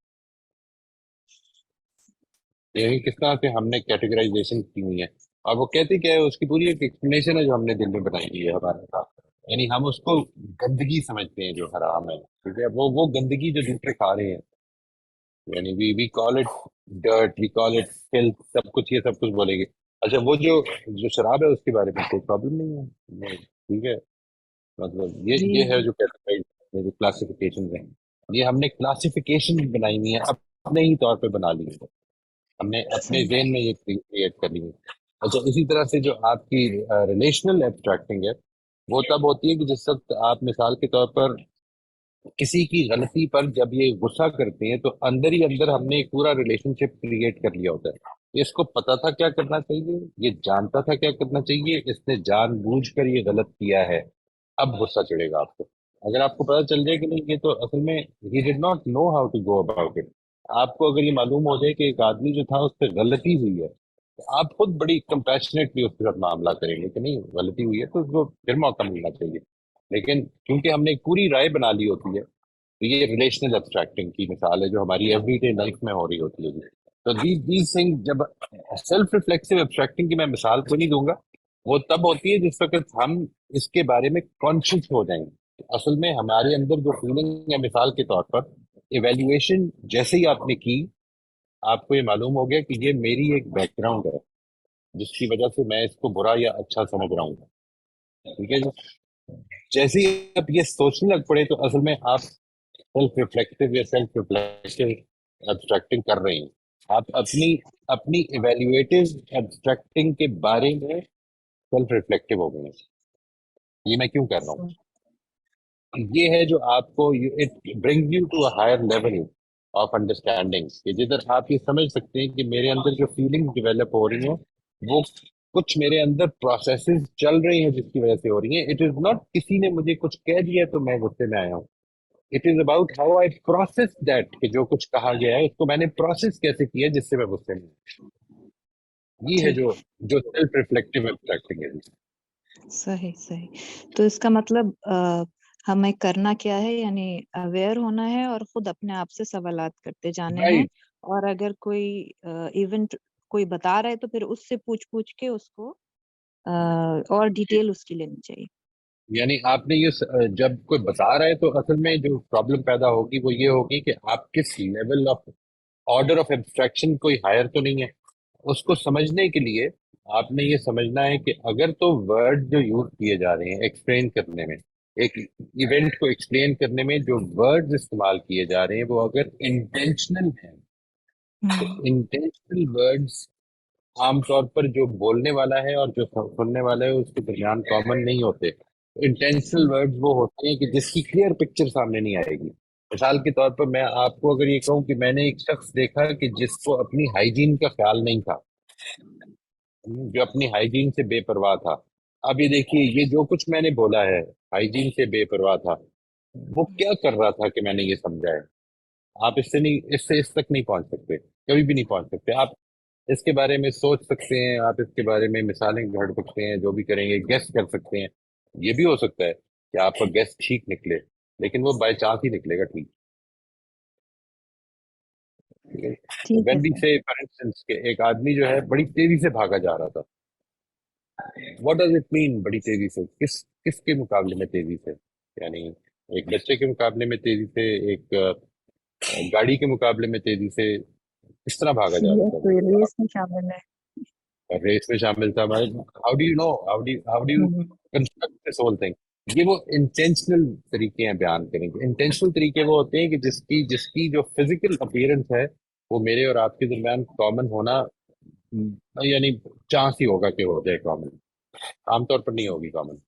ये किस तरह से हमने कैटेगराइजेशन की हुई है, और वो कहते क्या है, उसकी पूरी एक एक्सप्लेनेशन है जो हमने दिल में बनाई हुई है हमारे साथ। यानी हम उसको गंदगी समझते हैं जो हराम है। ठीक है, वो गंदगी जो दूसरे खा रहे हैं, यानी we call it dirt, we call it filth, सब कुछ, ये सब कुछ बोलेंगे। अच्छा, वो जो जो शराब है उसके बारे में कोई प्रॉब्लम नहीं है, ठीक है। मतलब ये है जी जो कैटेगराइज, जो क्लासिफिकेशन है, ये हमने क्लासिफिकेशन बनाई हुई है, अपने ही तौर पे बना ली है, हमने अपने सही जेन में ये क्रिएट कर ली है। अच्छा, इसी तरह से जो आपकी रिलेशनल एब्स्ट्रैक्टिंग है, वो तब होती है कि जिस वक्त आप मिसाल के तौर पर किसी की गलती पर जब ये गुस्सा करते हैं, तो अंदर ही अंदर हमने एक पूरा रिलेशनशिप क्रिएट कर लिया होता है। इसको पता था क्या करना चाहिए, ये जानता था क्या करना चाहिए, इसने जानबूझकर ये गलत किया है, अब गुस्सा चढ़ेगा आपको। अगर आपको पता चल जाए कि नहीं ये तो असल में ही did not know how to go about it, आपको अगर ये मालूम हो जाए कि एक आदमी जो था उससे गलती हुई है, तो आप खुद बड़ी कंपैशनेटली उसके साथ मामला करेंगे कि नहीं गलती हुई है तो उसको फिर मौका मिलना चाहिए। लेकिन क्योंकि हमने एक पूरी राय बना ली होती है, तो ये रिलेशनल एब्स्ट्रैक्टिंग की मिसाल है जो हमारी एवरीडे लाइफ में हो रही होती है जी। तो दीज थिंग, जब सेल्फ रिफ्लेक्सिव एब्स्ट्रैक्टिंग की मैं मिसाल तो नहीं दूंगा, वो तब होती है जिस वक्त हम इसके बारे में कॉन्शियस हो जाएंगे। असल में हमारे अंदर जो फीलिंग है, मिसाल के तौर पर इवेल्युएशन जैसे ही आपने की, आपको ये मालूम हो गया कि ये मेरी एक बैकग्राउंड है जिसकी वजह से मैं इसको बुरा या अच्छा समझ रहा हूँ। ठीक है जी, जैसे ही आप ये सोचने लग पड़े, तो असल में आप सेल्फ रिफ्लेक्टिव या सेल्फ रिफ्लेक्टिव एब्स्ट्रैक्टिंग कर रहे हैं। आप अपनी अपनी इवेल्युएटिव एब्स्ट्रैक्टिंग के बारे में सेल्फ रिफ्लेक्टिव हो गए हैं। ये मैं क्यों कर रहा हूँ, सही ये है जो आपको, it brings you to a higher level of understanding, कि जिधर आप ये समझ सकते हैं कि मेरे अंदर जो फीलिंग्स डेवलप हो रही हैं, वो कुछ मेरे अंदर प्रोसेसेस चल रही हैं जिसकी वजह से हो रही हैं। इट इज नॉट किसी ने मुझे कुछ कह दिया तो मैं गुस्से में आया हूँ, it is about how I process that, कि जो कुछ कहा गया है उसको मैंने प्रोसेस कैसे किया जिससे मैं गुस्से में हूं। یہ ہے ठीक, जो जो सेल्फ रिफ्लेक्टिव एब्स्ट्रैक्टिंग है। सही सही। तो इसका मतलब हमें करना क्या है, यानी अवेयर होना है और खुद अपने आप से सवालात करते जाने हैं, राइट, और अगर कोई इवेंट कोई बता रहा है तो फिर उससे पूछ के उसको और डिटेल उसकी लेनी चाहिए। यानी आपने ये जब कोई बता रहा है तो असल में जो प्रॉब्लम पैदा होगी वो ये होगी कि आप किस level of order of abstraction कोई हायर तो नहीं है। उसको समझने के लिए आपने ये समझना है कि अगर तो वर्ड जो यूज किए जा रहे हैं एक्सप्लेन करने में, एक इवेंट को एक्सप्लेन करने में जो वर्ड्स इस्तेमाल किए जा रहे हैं वो अगर इंटेंशनल हैं, तो इंटेंशनल वर्ड्स आमतौर पर जो बोलने वाला है और जो सुनने वाला है उसके दरमियान कॉमन नहीं होते। इंटेंशनल वर्ड्स वो होते हैं कि जिसकी क्लियर पिक्चर सामने नहीं आएगी। मिसाल के तौर पर मैं आपको अगर ये कहूँ कि मैंने एक शख्स देखा कि जिसको अपनी हाइजीन का ख्याल नहीं था, जो अपनी हाइजीन से बेपरवाह था। अब ये देखिए, ये जो कुछ मैंने बोला है हाइजीन से बेपरवाह था, वो क्या कर रहा था कि मैंने ये समझा है। आप इससे नहीं, इससे इस तक नहीं पहुंच सकते, कभी भी नहीं पहुंच सकते। आप इसके बारे में सोच सकते हैं, आप इसके बारे में मिसालें घड़ सकते हैं, जो भी करेंगे गेस कर सकते हैं। ये भी हो सकता है कि आपका गेस ठीक निकले, लेकिन वो बाय चांस ही निकलेगा ठीक। ठीक है व्हेन वी सर। से फॉर इंस्टेंस कि एक आदमी जो है बड़ी तेजी से भागा जा रहा था, व्हाट डज इट मीन बड़ी तेजी से? किसके मुकाबले में तेजी से? यानी एक बच्चे के मुकाबले में तेजी से, एक गाड़ी के मुकाबले में तेजी से, किस तरह भागा जा रहा ये था तो वो? रेस में शामिल है। रेस में शामिल था हमारे। How do you know, how do you hmm, construct this whole thing? ये वो इंटेंशनल तरीके हैं बयान करेंगे। इंटेंशनल तरीके वो होते हैं कि जिसकी जिसकी जो फिजिकल अपीयरेंस है वो मेरे और आपके दरमियान कॉमन होना, यानी चांस ही होगा कि हो जाए कॉमन, आमतौर पर नहीं होगी कॉमन।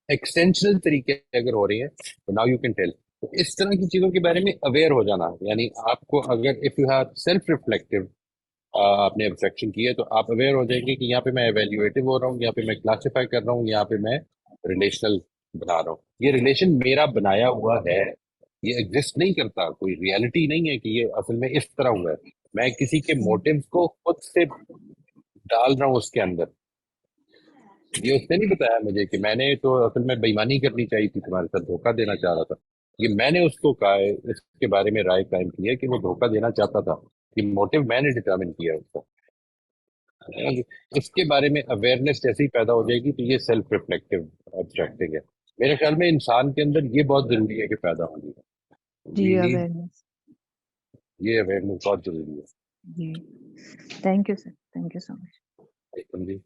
एक्सटेंशनल तरीके अगर हो रही हैं तो नाउ यू कैन टेल। तो इस तरह की चीजों के बारे में अवेयर हो जाना, यानी आपको अगर if you have self reflective, आपने एब्स्ट्रैक्शन की है तो आप अवेयर हो जाएंगे कि यहाँ पे मैं एवेल्युएटिव हो रहा हूँ, यहाँ पे मैं क्लासिफाई कर रहा हूँ, यहाँ पे मैं रिलेशनल बना रहा हूँ। ये रिलेशन मेरा बनाया हुआ है, ये एग्जिस्ट नहीं करता, कोई रियलिटी नहीं है कि ये असल में इस तरह हुआ है। मैं किसी के मोटिव्स को खुद से डाल रहा हूँ उसके अंदर। ये उसने नहीं बताया मुझे कि मैंने तो असल में बेईमानी करनी चाहिए थी, तुम्हारे साथ धोखा देना चाह रहा था। ये मैंने उसको कहा है, इसके बारे में राय कायम की है कि वो धोखा देना चाहता था। ये मोटिव मैंने डिटर्मिन किया है उसका। इसके बारे में अवेयरनेस जैसे ही पैदा हो जाएगी तो ये सेल्फ रिफ्लेक्टिव एब्स्ट्रैक्टिंग है। मेरे ख्याल में इंसान के अंदर ये बहुत जरूरी है कि पैदा होनी है। जी We need अवेयरनेस। ये अवेयरनेस बहुत जरूरी है। जी thank you sir, thank you so much. एकदम जी।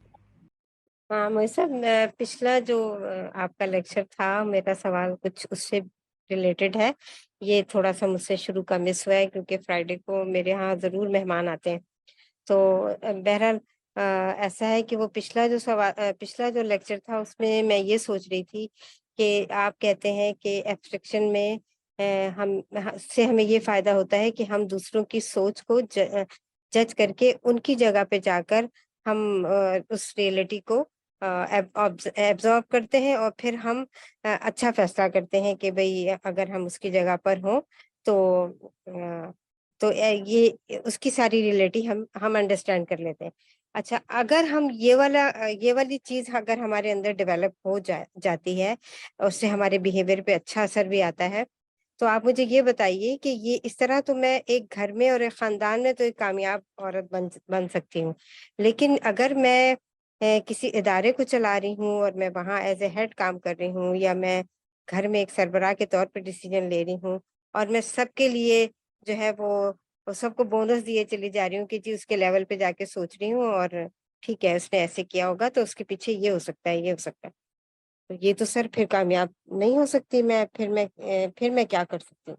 हाँ मोहित साहब, पिछला जो आपका लेक्चर था, मेरा सवाल कुछ उससे रिलेटेड है। ये थोड़ा सा मुझसे शुरू का मिस हुआ है क्योंकि फ्राइडे को मेरे यहाँ जरूर मेहमान आते हैं। तो बहरहाल ऐसा है कि वो पिछला जो लेक्चर था उसमें मैं ये सोच रही थी कि आप कहते हैं कि एब्स्ट्रैक्शन में से हमें ये फायदा होता है कि हम दूसरों की सोच को जज करके उनकी जगह पे जाकर हम उस रियलिटी को एब्जॉर्ब करते हैं और फिर हम अच्छा फैसला करते हैं कि भाई अगर हम उसकी जगह पर हों तो ये उसकी सारी रियलिटी हम अंडरस्टैंड कर लेते हैं। अच्छा, अगर हम ये वाली चीज अगर हमारे अंदर डेवलप हो जाती है, उससे हमारे बिहेवियर पे अच्छा असर भी आता है, तो आप मुझे ये बताइए कि ये इस तरह तो मैं एक घर में और एक खानदान में तो एक कामयाब औरत बन सकती हूँ, लेकिन अगर मैं किसी इदारे को चला रही हूँ और मैं वहाँ एज ए हेड काम कर रही हूँ, या मैं घर में एक सरबराह के तौर पर डिसीजन ले रही हूँ और मैं सबके लिए जो है वो सबको बोनस दिए चली जा रही हूँ कि जी उसके लेवल पे जाके सोच रही हूँ और ठीक है उसने ऐसे किया होगा तो उसके पीछे ये हो सकता है, ये हो सकता है, तो ये तो सर फिर कामयाब नहीं हो सकती मैं। फिर मैं क्या कर सकती हूँ?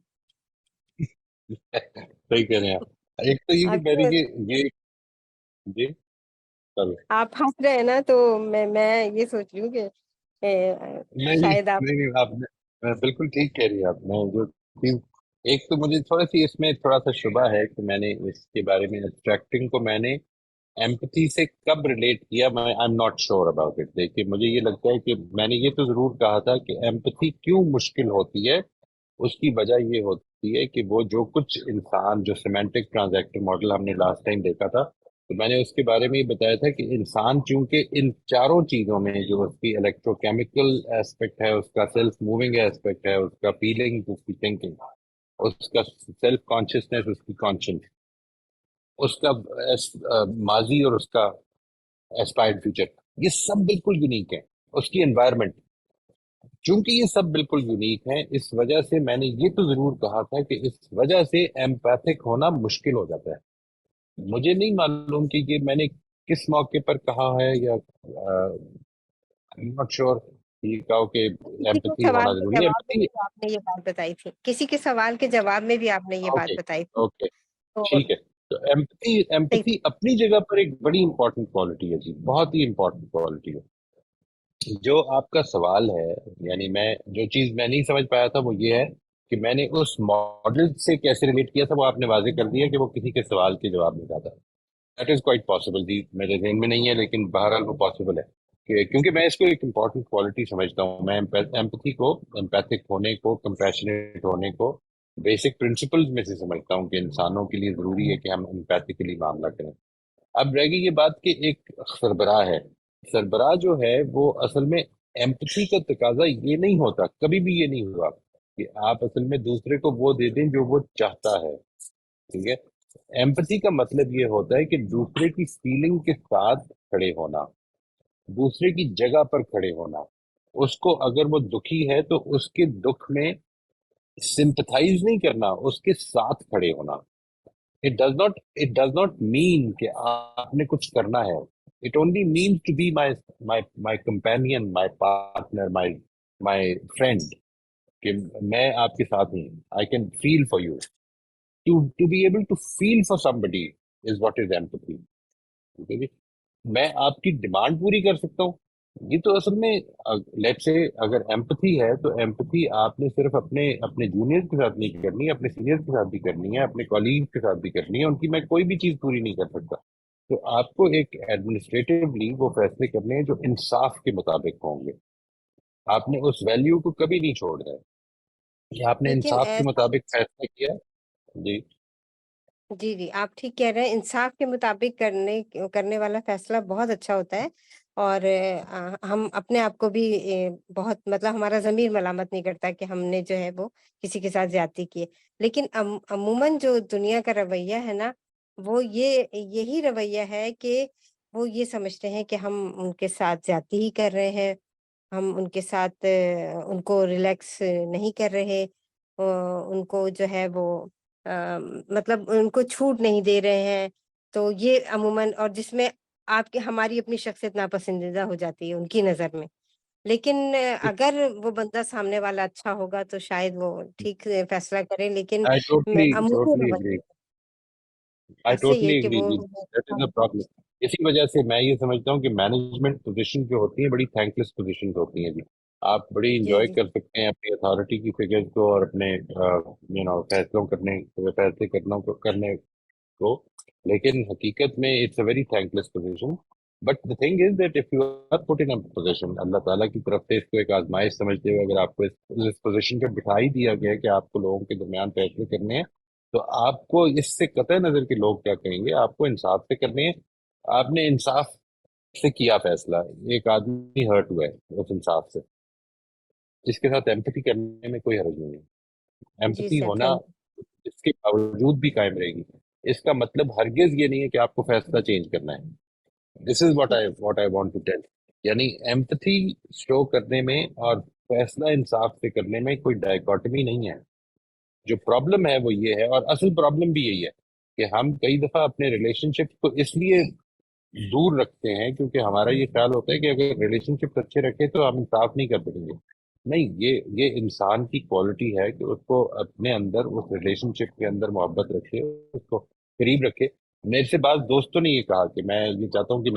सही कह रहे हैं आप। एक तो ये कि आप मैंने ये जी चलो। आप हंस रहे हैं ना, तो मैं ये सोच रही हूँ कि नहीं शायद आप नहीं, आपने बिल्कुल ठीक कह रही है आपने जो चीज। एक तो मुझे थोड़ा सी इसमें थोड़ा सा शुबा है कि मैंने इसके बारे में एब्स्ट्रैक्टिंग को मैंने एम्पथी से कब रिलेट किया, मैं I am not sure about it. देखिए मुझे ये लगता है कि मैंने ये तो जरूर कहा था कि एम्पथी क्यों मुश्किल होती है, उसकी वजह ये होती है कि वो जो कुछ इंसान, जो सिमेंटिक ट्रांजैक्टिव मॉडल हमने लास्ट टाइम देखा था, تو میں نے اس کے بارے میں یہ بتایا تھا کہ انسان چونکہ ان چاروں چیزوں میں جو اس کی الیکٹروکیمیکل ایسپیکٹ ہے، اس کا سیلف موونگ ایسپیکٹ ہے، اس کا فیلنگ، اس کی تھنکنگ، اس کا سیلف کانشیسنیس، اس کی کانشنس، اس کا ماضی اور اس کا ایسپائرڈ فیوچر، یہ سب بالکل یونیک ہے. اس کی انوائرمنٹ، چونکہ یہ سب بالکل یونیک ہیں، اس وجہ سے میں نے یہ تو ضرور کہا تھا کہ اس وجہ سے ایمپیتھک ہونا مشکل ہو جاتا ہے. مجھے نہیں معلوم کہ یہ میں نے کس موقع پر کہا ہے، یا ناٹ شیور یہ کہا کہ کسی کے ایمپتھی سوال ہونا کے ضروری ہے. جواب میں بھی آپ نے یہ بات بتائی تھی، کسی کے سوال کے جواب میں بھی آپ نے یہ بات اوکے بتائی تھی. اوکے تو ٹھیک ہے. تو ایمپتھی اپنی جگہ پر ایک بڑی امپورٹنٹ کوالٹی ہے جی، بہت ہی امپورٹنٹ کوالٹی ہے. جو آپ کا سوال ہے، یعنی میں جو چیز میں نہیں سمجھ پایا تھا وہ یہ ہے کہ میں نے اس ماڈل سے کیسے ریلیٹ کیا تھا، وہ آپ نے واضح کر دیا کہ وہ کسی کے سوال کے جواب میں کہا تھا. دیٹ از کوائٹ پاسبل جی، میرے ذہن میں نہیں ہے لیکن بہرحال وہ پاسبل ہے کہ کیونکہ میں اس کو ایک امپورٹنٹ کوالٹی سمجھتا ہوں. میں ایمپتھی کو، ایمپیتھک ہونے کو، کمپیشنیٹ ہونے کو بیسک پرنسپلز میں سے سمجھتا ہوں کہ انسانوں کے لیے ضروری ہے کہ ہم ایمپیتھیکلی معاملہ کریں. اب رہ گئی یہ بات کہ ایک سربراہ ہے. سربراہ جو ہے وہ اصل میں ایمپتھی کا تقاضا یہ نہیں ہوتا، کبھی بھی یہ نہیں ہوا کہ آپ اصل میں دوسرے کو وہ دے دیں جو وہ چاہتا ہے. ٹھیک ہے. ایمپتھی کا مطلب یہ ہوتا ہے کہ دوسرے کی فیلنگ کے ساتھ کھڑے ہونا، دوسرے کی جگہ پر کھڑے ہونا. اس کو اگر وہ دکھی ہے تو اس کے دکھ میں سمپتھائز نہیں کرنا، اس کے ساتھ کھڑے ہونا. It does not mean کہ آپ نے کچھ کرنا ہے. It only means to be my companion, my partner, my friend. کہ میں آپ کے ساتھ ہوں. I can feel for you. To be able to feel for somebody is what is empathy. ٹھیک ہے جی. میں آپ کی ڈیمانڈ پوری کر سکتا ہوں، یہ تو اصل میں لیٹ سے اگر ایمپتھی ہے تو ایمپتھی آپ نے صرف اپنے جونیئر کے ساتھ نہیں کرنی ہے، اپنے سینئر کے ساتھ بھی کرنی ہے، اپنے کالیگ کے ساتھ بھی کرنی ہے. ان کی میں کوئی بھی چیز پوری نہیں کر سکتا. تو آپ کو ایک ایڈمنسٹریٹولی وہ فیصلے کرنے ہیں جو انصاف کے مطابق ہوں گے. آپ نے اس ویلیو کو کبھی نہیں چھوڑنا ہے کہ آپ نے لیکن انصاف کے مطابق فیصلہ کیا. جی جی جی آپ ٹھیک کہہ رہے ہیں، انصاف کے مطابق کرنے والا فیصلہ بہت اچھا ہوتا ہے. اور ہم اپنے آپ کو بھی بہت مطلب ہمارا ضمیر ملامت نہیں کرتا کہ ہم نے جو ہے وہ کسی کے ساتھ زیادتی کی ہے. لیکن عموماً جو دنیا کا رویہ ہے نا، وہ یہی رویہ ہے کہ وہ یہ سمجھتے ہیں کہ ہم ان کے ساتھ زیادتی ہی کر رہے ہیں، ہم ان کے ساتھ ان کو ریلیکس نہیں کر رہے، ان کو جو ہے وہ مطلب ان کو چھوٹ نہیں دے رہے ہیں. تو یہ عموماً، اور جس میں ہماری اپنی شخصیت ناپسندیدہ ہو جاتی ہے ان کی نظر میں. لیکن اگر وہ بندہ سامنے والا اچھا ہوگا تو شاید وہ ٹھیک فیصلہ کرے. لیکن I عمومی totally رویہ agree. I ایسے ہی ہے totally کہ agree وہ جی. That is the problem. اسی وجہ سے میں یہ سمجھتا ہوں کہ مینجمنٹ پوزیشن جو ہوتی ہیں بڑی تھینک لیس پوزیشن ہوتی ہیں جی. آپ بڑی جی انجوائے جی کر سکتے ہیں اپنی اتھارٹی کی فگر کو اور اپنے فیصلے کرنے کو، لیکن حقیقت میں it's a very thankless position. But the thing is that if you are put in position, اللہ تعالیٰ کی طرف سے اس کو ایک آزمائش سمجھتے ہوئے اگر آپ کو اس پوزیشن پہ بٹھا ہی دیا گیا کہ آپ کو لوگوں کے درمیان فیصلے کرنے ہیں، تو آپ کو اس سے قطع نظر کہ لوگ کیا کہیں گے، آپ کو انصاف سے کرنے ہیں. آپ نے انصاف سے کیا فیصلہ، ایک آدمی ہرٹ ہوا ہے اس انصاف سے، جس کے ساتھ ایمپتھی کرنے میں کوئی حرج نہیں ہے. جی ایمپتھی سر، ہونا تھینک اس کے باوجود بھی قائم رہے گی. اس کا مطلب ہرگز یہ نہیں ہے کہ آپ کو فیصلہ چینج کرنا ہے. This is what I want to tell. یعنی ایمپتھی شو کرنے میں اور فیصلہ انصاف سے کرنے میں کوئی ڈائیکاٹمی نہیں ہے. جو پرابلم ہے وہ یہ ہے، اور اصل پرابلم بھی یہی ہے کہ ہم کئی دفعہ اپنے ریلیشن شپ کو اس لیے دور رکھتے ہیں کیونکہ ہمارا یہ خیال ہوتا ہے کہ اگر ریلیشن شپ اچھے رکھے تو ہم انصاف نہیں کر سکیں گے. نہیں، یہ انسان کی کوالٹی ہے کہ اس کو اپنے اندر اس ریلیشن شپ کے اندر محبت رکھے، اس کو قریب رکھے. میرے سے بعض دوستوں نے یہ کہا کہ میں یہ چاہتا ہوں کہ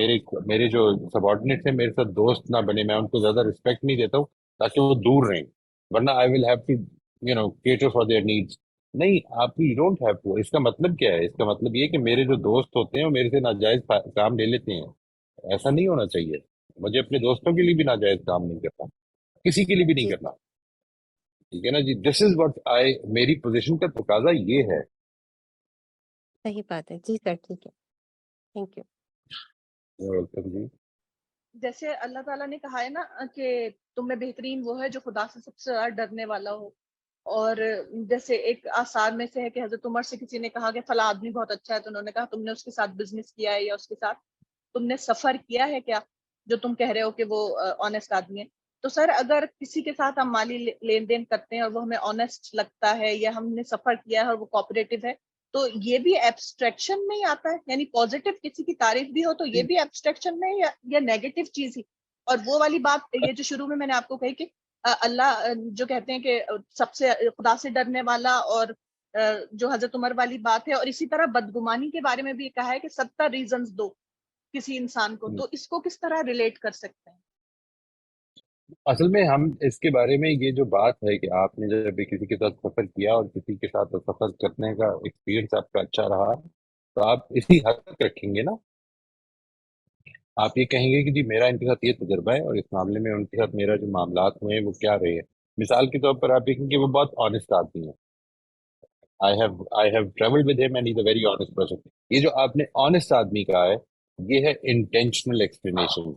میرے جو سبارڈینیٹس ہیں میرے ساتھ دوست نہ بنے، میں ان کو زیادہ رسپیکٹ نہیں دیتا ہوں تاکہ وہ دور رہیں، ورنہ I will have to cater for their needs. نہیں، آپ یو ڈونٹ ہیو ٹو. اس کا مطلب کیا ہے؟ اس کا مطلب یہ کہ میرے جو دوست ہوتے ہیں وہ میرے سے ناجائز کام لے لیتے ہیں. ایسا نہیں ہونا چاہیے. مجھے اپنے دوستوں کے لیے بھی ناجائز کام نہیں کرنا، کسی کے لیے بھی نہیں جی کرنا. ٹھیک ہے نا جی. دس از واٹ میری پوزیشن کا تقاضا یہ ہے. صحیح بات ہے. جی سر، ٹھیک ہے. Thank you. वेलकम जी। जैसे अल्लाह ताला ने कहा है ना कि तुम में बेहतरीन वो है जो खुदा से सबसे ज्यादा डरने वाला हो, और जैसे एक आसार में से है कि हजरत उमर से किसी ने कहा कि फला आदमी बहुत अच्छा है, तो उन्होंने कहा तुमने उसके साथ बिजनेस किया है या उसके साथ तुमने सफर किया है क्या, जो तुम कह रहे हो कि वो ऑनेस्ट आदमी है। तो सर अगर किसी के साथ हम माली लेन देन करते हैं और वो हमें ऑनेस्ट लगता है या हमने सफर किया है और वो कोऑपरेटिव है, तो ये भी एब्स्ट्रैक्शन में ही आता है, यानी पॉजिटिव किसी की तारीफ भी हो तो ये भी एब्स्ट्रैक्शन में या नेगेटिव चीज ही। और वो वाली बात ये जो शुरू में मैंने आपको कही कि अल्लाह जो कहते हैं कि सबसे खुदा से डरने वाला, और जो हजरत उमर वाली बात है, और इसी तरह बदगुमानी के बारे में भी कहा है कि 70 रीजंस दो किसी इंसान को, तो इसको किस तरह रिलेट कर सकते हैं? असल में हम इसके बारे में ये जो बात है कि आपने जब भी किसी के साथ सफर किया और किसी के साथ सफर करने का एक्सपीरियंस आपका अच्छा रहा, तो आप इसी हद तक रखेंगे ना। आप ये कहेंगे कि जी मेरा इनके साथ ये तजुर्बा है और इस मामले में उनके साथ मेरा जो मामलात हुए हैं वो क्या रहे हैं। मिसाल के तौर पर आप देखेंगे वो बहुत ऑनेस्ट आदमी है। I have travelled with him and he is a very honest person. ये जो आपने ऑनेस्ट आदमी कहा है, ये है इंटेंशनल एक्सप्लेनेशन।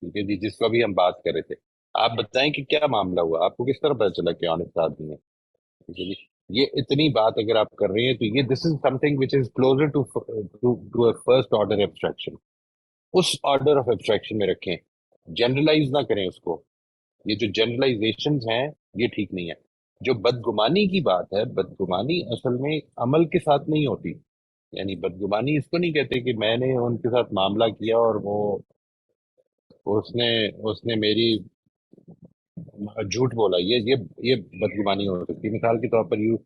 ठीक है जी, जिसको अभी हम बात कर रहे थे। आप बताएं कि क्या मामला हुआ, आपको किस तरह पता चला कि ऑनेस्ट आदमी है। ठीक है जी, ये इतनी बात अगर आप कर रहे हैं तो ये this is something which is closer to to a first order abstraction. उस ऑर्डर ऑफ एब्स्ट्रैक्शन में रखें, जनरलाइज ना करें उसको। ये जो जनरलाइजेशन हैं ये ठीक नहीं है। जो बदगुमानी की बात है, बदगुमानी असल में अमल के साथ नहीं होती। यानी बदगुमानी इसको नहीं कहते कि मैंने उनके साथ मामला किया और वो उसने उसने मेरी झूठ बोला। ये बदगुमानी हो सकती है। मिसाल के तौर पर यू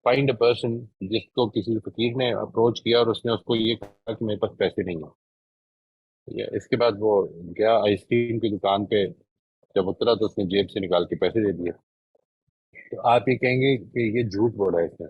फाइंड अ पर्सन जिसको किसी फकीर ने अप्रोच किया और उसने उसको ये कहा कि मेरे पास पैसे नहीं है। ठीक है, इसके बाद वो गया आइसक्रीम की दुकान पे, जब उतरा तो उसने जेब से निकाल के पैसे दे दिए। तो आप ये कहेंगे कि ये झूठ बोला है इसने।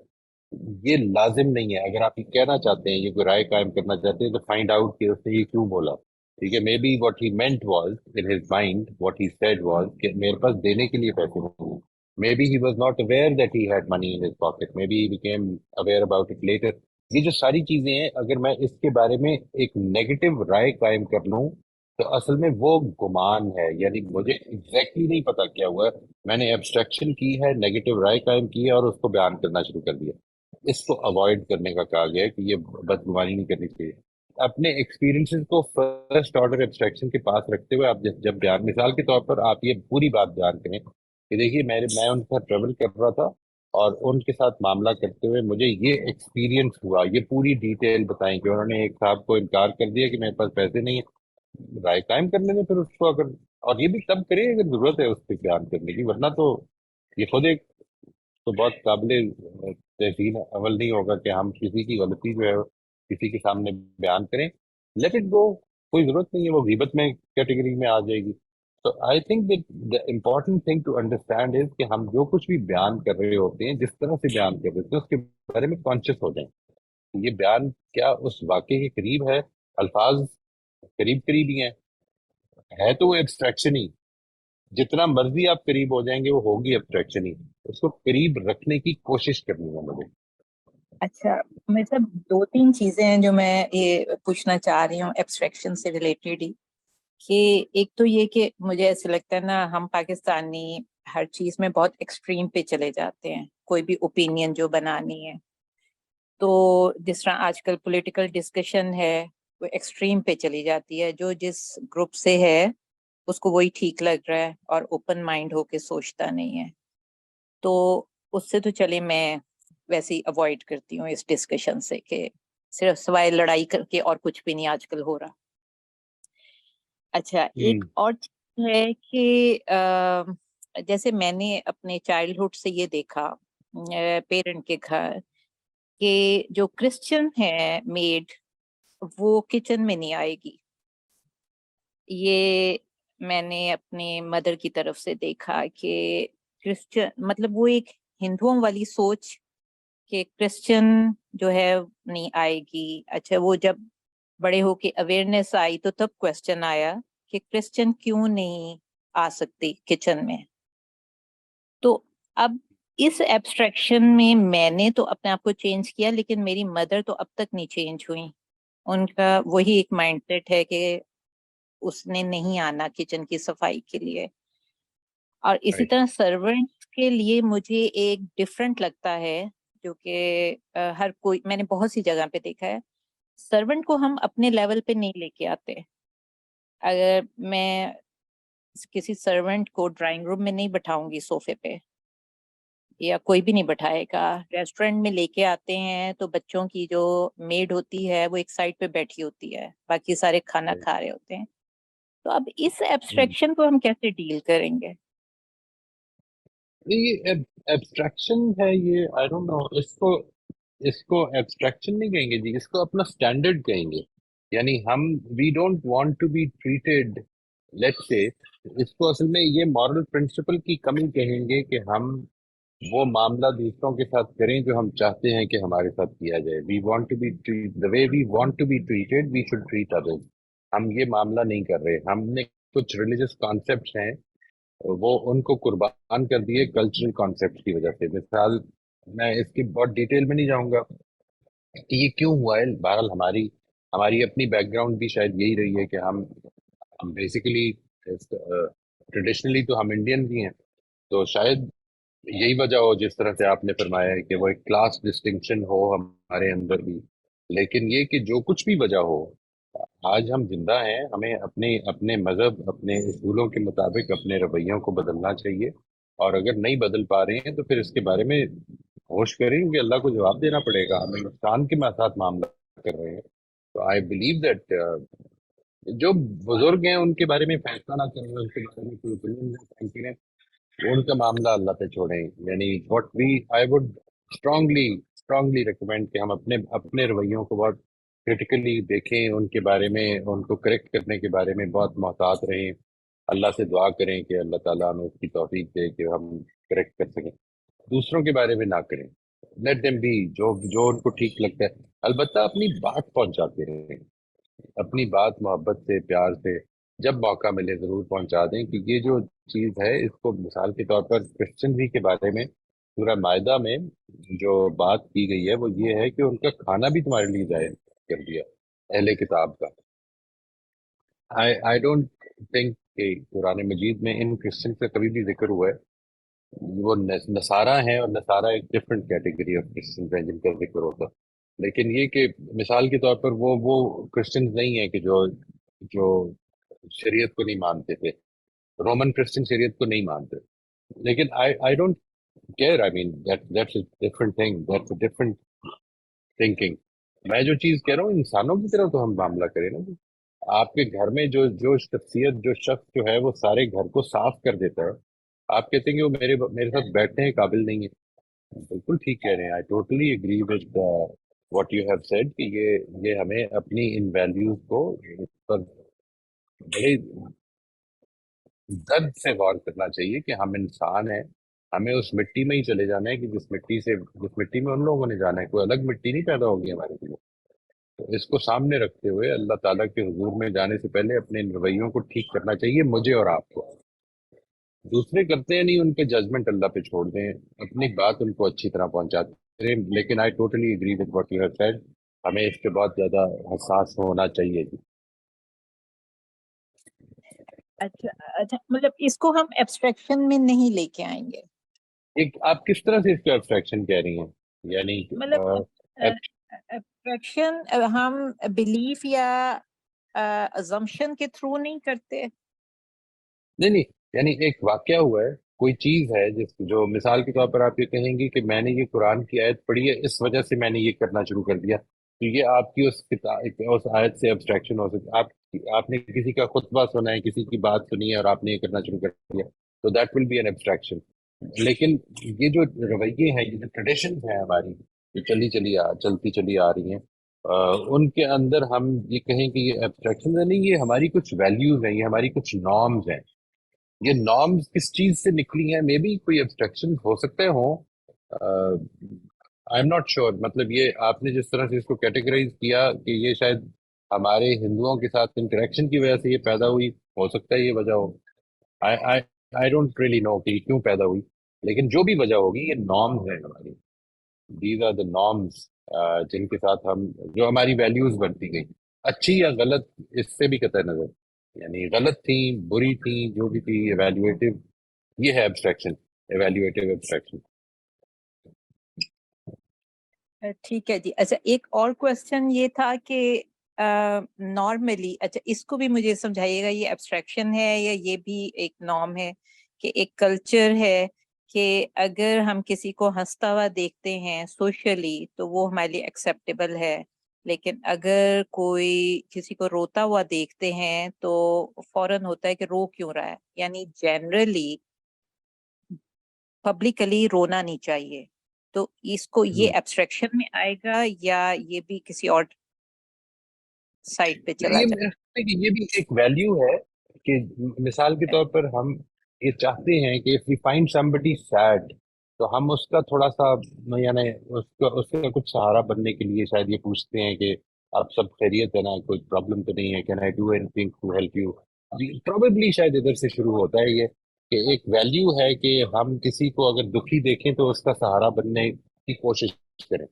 ये लाजिम नहीं है। अगर आप ये कहना चाहते हैं, ये कोई राय कायम करना चाहते हैं, तो फाइंड आउट कि उसने ये क्यों बोला। ठीक है, may be what he meant was in his mind, what he said was कि मेरे पास देने के लिए पैसे नहीं है। May be he was not aware that he had money in his pocket, may be he became aware about it later. ये जो सारी चीजें हैं, अगर मैं इसके बारे में एक नेगेटिव राय कायम कर लूं तो असल में वो गुमान है। यानी मुझे एग्जैक्टली नहीं पता क्या हुआ, मैंने एब्स्ट्रैक्शन की है, नेगेटिव राय कायम की है और उसको बयान करना शुरू कर दिया। इसको अवॉइड करने का कहा गया है कि ये बदगुमानी नहीं करनी चाहिए। अपने एक्सपीरियंसेस को फर्स्ट ऑर्डर एब्स्ट्रैक्शन के पास रखते हुए आप जब बयान, मिसाल के तौर पर आप ये पूरी बात बयान करें कि देखिए मैं उनके साथ ट्रेवल कर रहा था और उनके साथ मामला करते हुए मुझे ये एक्सपीरियंस हुआ, ये पूरी डिटेल बताएं कि उन्होंने एक साहब को इनकार कर दिया कि मेरे पास पैसे नहीं है। राय कायम करने में फिर उसको अगर, और ये भी तब करिए अगर जरूरत है उससे बयान करने की, वरना तो ये खुद एक तो बहुत काबिले तहसीन अमल नहीं होगा कि हम किसी की गलती जो है किसी के सामने बयान करें। लेट इट गो, कोई जरूरत नहीं है, वो गीबत में कैटेगरी में आ जाएगी। तो I think the important thing to understand is कि हम जो कुछ भी बयान कर रहे होते हैं, जिस तरह से बयान कर रहे होते हैं, उसके बारे में कॉन्शियस हो जाएं। ये बयान क्या उस वाकई के करीब है, अल्फाज करीब करीब ही है तो वो एब्स्ट्रैक्शन ही। जितना मर्जी आप करीब हो जाएंगे वो होगी एब्स्ट्रैक्शन ही। उसको करीब रखने की कोशिश करनी है मुझे। अच्छा, मतलब दो तीन चीजें हैं जो मैं ये पूछना चाह रही हूँ एब्स्ट्रैक्शन से रिलेटेड ही। कि एक तो ये कि मुझे ऐसे लगता है ना, हम पाकिस्तानी हर चीज में बहुत एक्सट्रीम पे चले जाते हैं, कोई भी ओपिनियन जो बनानी है तो जिस तरह आजकल पॉलिटिकल डिस्कशन है वो एक्सट्रीम पे चली जाती है। जो जिस ग्रुप से है उसको वही ठीक लग रहा है और ओपन माइंड होके सोचता नहीं है। तो उससे तो चले मैं वैसे ही अवॉइड करती हूँ इस डिस्कशन से कि सिर्फ सवाए लड़ाई करके और कुछ भी नहीं आजकल हो रहा। अच्छा, एक और चीज है कि जैसे मैंने अपने चाइल्डहुड से ये देखा पेरेंट के घर कि जो क्रिश्चियन है मेड वो किचन में नहीं आएगी। ये मैंने अपने मदर की तरफ से देखा कि क्रिश्चियन मतलब वो एक हिंदुओं वाली सोच कि क्रिश्चियन जो है नहीं आएगी। अच्छा, वो जब बड़े होके अवेयरनेस आई तो तब क्वेश्चन आया कि क्रिश्चियन क्यों नहीं आ सकती किचन में। तो अब इस एब्स्ट्रैक्शन में मैंने तो अपने आप को चेंज किया, लेकिन मेरी मदर तो अब तक नहीं चेंज हुई उनका वही एक माइंडसेट है कि उसने नहीं आना किचन की सफाई के लिए। और इसी तरह सर्वेंट्स के लिए मुझे एक डिफरेंट लगता है, जो कि हर कोई, मैंने बहुत सी जगह पे देखा है, सर्वेंट को हम अपने लेवल पे नहीं लेके आते। अगर मैं किसी सर्वेंट को ड्राइंग रूम में नहीं बैठाऊंगी सोफे पे, या कोई भी नहीं बैठाएगा, रेस्टोरेंट में लेके आते हैं तो बच्चों की जो मेड होती है वो एक साइड पे बैठी होती है, बाकी सारे खाना खा रहे होते हैं। तो अब इस एब्स्ट्रैक्शन को हम कैसे डील करेंगे? ये एब्स्ट्रैक्शन है, ये आई डोंट नो, इसको इसको एब्स्ट्रैक्शन नहीं कहेंगे जी, इसको अपना स्टैंडर्ड कहेंगे। यानी हम we don't want to be treated, let's say, इसको असल में ये मॉरल प्रिंसिपल की कमी कहेंगे कि हम वो मामला दूसरों के साथ करें जो हम चाहते हैं कि हमारे साथ किया जाए। We want to be treat the way we want to be treated, we should treat others. हम ये मामला नहीं कर रहे। हमने कुछ रिलीजियस कॉन्सेप्ट्स हैं, वो उनको कुर्बान कर दिए कल्चरल कॉन्सेप्ट की वजह से। मिसाल, मैं इसकी बहुत डिटेल में नहीं जाऊंगा कि ये क्यों हुआ है। बहरहाल हमारी हमारी अपनी बैकग्राउंड भी शायद यही रही है कि हम बेसिकली ट्रेडिशनली तो हम इंडियन भी हैं, तो शायद यही वजह हो जिस तरह से आपने फरमाया है कि वो एक क्लास डिस्टिंक्शन हो हमारे अंदर भी। लेकिन ये कि जो कुछ भी वजह हो, आज हम जिंदा हैं, हमें अपने अपने मजहब, अपने उसूलों के मुताबिक अपने रवैयों को बदलना चाहिए। और अगर नहीं बदल पा रहे हैं तो फिर इसके बारे में होश करें, क्योंकि अल्लाह को जवाब देना पड़ेगा। हम इंसान के साथ मामला कर रहे हैं। तो आई बिलीव दैट जो बुजुर्ग हैं उनके बारे में फैसला ना करें, उनके बारे में कोई ओपिनियन ना करें, उनका मामला अल्लाह पे छोड़ें। यानी what we I would strongly strongly recommend कि हम अपने अपने रवैयों को बहुत क्रिटिकली देखें, उनके बारे में, उनको करेक्ट करने के बारे में बहुत मोहतात रहें। अल्लाह से दुआ करें कि अल्लाह ताला हमें उसकी तौफीक दे कि हम करेक्ट कर सकें। दूसरों के बारे में ना करें, लेट देम बी, जो जो उनको ठीक लगता है। अलबत्ता अपनी बात पहुंचाते रहें, अपनी बात मोहब्बत से, प्यार से, जब मौका मिले जरूर पहुंचा दें। कि ये जो चीज है, इसको मिसाल के तौर पर क्रिश्चियन भी के बारे में सूरह मायदा में जो बात की गई है वो ये है कि उनका खाना भी तुम्हारे लिए जायज कर दिया, अहले किताब का। आई डोंट थिंक कि कुरान मजीद में इन क्रिश्चियन का कभी भी जिक्र हुआ है। वो नसारा हैं, और नसारा एक डिफरेंट कैटेगरी ऑफ क्रिश्चियन हैं जिनका जिक्र होता है। लेकिन ये कि मिसाल के तौर पर वो क्रिश्चियन नहीं है कि जो जो शरीयत को नहीं मानते थे। रोमन क्रिश्चियन शरीयत को नहीं मानते। लेकिन I don't care, I mean that's a different thing, that's a different thinking. मैं जो चीज कह रहा हूँ, इंसानों की तरह तो हम मामला करें ना। आपके घर में जो जो शख्सियत, जो शख्स जो है वो सारे घर को साफ कर देता है, आप कहते हैं कि वो मेरे मेरे साथ बैठने के काबिल नहीं है। बिल्कुल ठीक कह रहे हैं। I totally agree with what you have said कि ये हमें अपनी इन वैल्यूज को पर बड़े दर्द से गौर करना चाहिए कि हम इंसान हैं। हमें उस मिट्टी में ही चले जाना है कि जिस मिट्टी में उन लोगों ने जाना है। कोई अलग मिट्टी नहीं पैदा होगी हमारे लिए। तो इसको सामने रखते हुए अल्लाह ताला के हुजूर में जाने से पहले अपने इन रवैयों को ठीक करना चाहिए, मुझे और आपको। दूसरे करते हैं नहीं, उनके जजमेंट अल्लाह पे छोड़ दें, अपनी बात उनको अच्छी तरह पहुंचाते हैं। लेकिन I totally agree with what you have said, हमें इस पे बहुत ज्यादा हसास होना चाहिए जी। अच्छा अच्छा, मतलब इसको हम एब्स्ट्रैक्शन में नहीं लेके आएंगे। एक आप किस तरह से इसको एब्स्ट्रैक्शन कह रही हैं? यानी मतलब एब्स्ट्रैक्शन हम बिलीफ या अजम्पशन के थ्रू नहीं करते। नहीं, यानी एक वाकया हुआ है, कोई चीज है जो मिसाल के तौर पर आप ये कहेंगी कि मैंने ये कुरान की आयत पढ़ी है, इस वजह से मैंने ये करना शुरू कर दिया। तो ये आपकी उस किताब, उस आयत से एब्स्ट्रैक्शन हो सकती। आपने किसी का खुतबा सुना है, किसी की बात सुनी है और आपने ये करना शुरू कर दिया, तो that will be an abstraction. लेकिन ये जो रवैये हैं, ये जो ट्रेडिशन है हमारी, जो चलती चली आ रही हैं, उनके अंदर हम ये कहें कि ये एब्स्ट्रैक्शन है नहीं, ये हमारी कुछ वैल्यूज हैं, ये हमारी कुछ नॉर्म्स हैं। ये नॉर्म्स किस चीज से निकली हैं? मे बी कोई एब्स्ट्रैक्शन हो सकते हो, आई एम नॉट श्योर। मतलब ये आपने जिस तरह से इसको कैटेगराइज किया कि ये शायद हमारे हिंदुओं के साथ इंटरेक्शन की वजह से ये पैदा हुई, हो सकता है ये वजह हो। आई आई आई डोंट रियली नो कि क्यों पैदा हुई। लेकिन जो भी वजह होगी, ये नॉर्म्स है हमारी, दीज आर द नॉर्म्स जिनके साथ हम, जो हमारी वैल्यूज बनती गई, अच्छी या गलत इससे भी कतई नजर, यानी गलत थी, बुरी थी, जो भी थी, एवेल्युएटिव, ये है एब्स्ट्रैक्शन, एवेल्युएटिव एब्स्ट्रैक्शन। ठीक है जी। अच्छा, एक और क्वेश्चन ये था कि नॉर्मली, अच्छा इसको भी मुझे समझाइएगा, ये एब्स्ट्रैक्शन है या ये भी एक नॉर्म है कि एक कल्चर है कि अगर हम किसी को हंसता हुआ देखते हैं सोशली तो वो हमारे लिए एक्सेप्टेबल है, लेकिन अगर कोई किसी को रोता हुआ देखते हैं तो फौरन होता है कि रो क्यों रहा है, यानी जनरली पब्लिकली रोना नहीं चाहिए। तो इसको ये एब्स्ट्रैक्शन में आएगा या ये भी किसी और साइड पे चला ये जाए? मेरा ख्याल है कि ये भी एक वैल्यू है कि मिसाल के तौर पर हम ये चाहते हैं कि if we find somebody sad, तो हम उसका थोड़ा सा, यानी उसका उसका कुछ सहारा बनने के लिए शायद ये पूछते हैं कि आप सब खैरियत है ना, कोई प्रॉब्लम तो नहीं है, can I do anything to help you. Probably शायद इधर से शुरू होता है ये, कि एक वैल्यू है कि हम किसी को अगर दुखी देखें तो उसका सहारा बनने की कोशिश करें।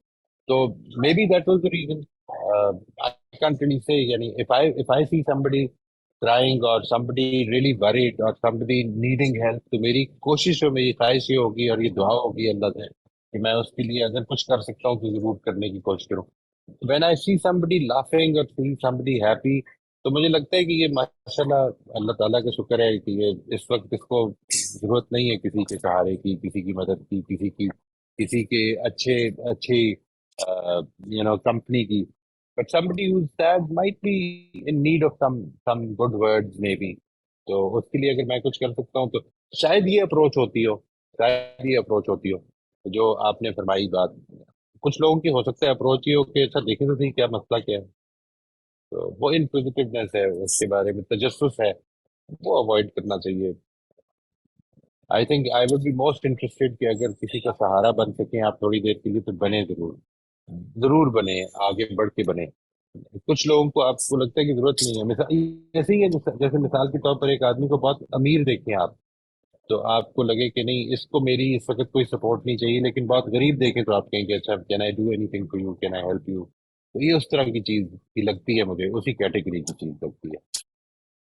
So maybe that was the reason. I can't really say. Yani, if I see somebody crying or somebody really worried or somebody needing help, तो मेरी कोशिश और मेरी ख्वाहिश ये होगी और ये दुआ होगी अल्लाह से कि मैं उसके लिए अगर कुछ कर सकता हूँ तो जरूर करने की कोशिश करूँ। When I see somebody laughing or see somebody happy, तो मुझे लगता है कि ये माशाल्लाह अल्लाह ताला का शुक्र है कि ये इस वक्त इसको जरूरत नहीं है किसी के सहारे की, किसी की मदद की, किसी के अच्छे अच्छे company की, but somebody who's sad might be in need of some good words maybe। तो उसके लिए अगर मैं कुछ कर सकता हूँ तो शायद ये अप्रोच होती हो, शायद ये अप्रोच होती हो जो आपने फरमाई बात। कुछ लोगों की हो सकता है अप्रोच ये हो कि अच्छा देखें तो सही क्या मसला क्या है, तो वो इनक्विजिटिवनेस है, उसके बारे में तजस्सुस है, वो अवॉइड करना चाहिए। I think I would be most interested कि अगर किसी का सहारा बन सके आप थोड़ी देर के लिए तो बने, जरूर जरूर बने, आगे बढ़ के बने। कुछ लोगों को आपको लगता है कि जरूरत नहीं है, मिसाल ऐसे ही है, जैसे मिसाल के तौर पर एक आदमी को बहुत अमीर देखें आप, तो आपको लगे कि नहीं इसको मेरी इस वक्त कोई सपोर्ट नहीं चाहिए, लेकिन बहुत गरीब देखें तो आप कहेंगे अच्छा can I do anything for you, can I help you. तो ये उस तरह की चीज की लगती है मुझे, उसी कैटेगरी की चीज लगती है।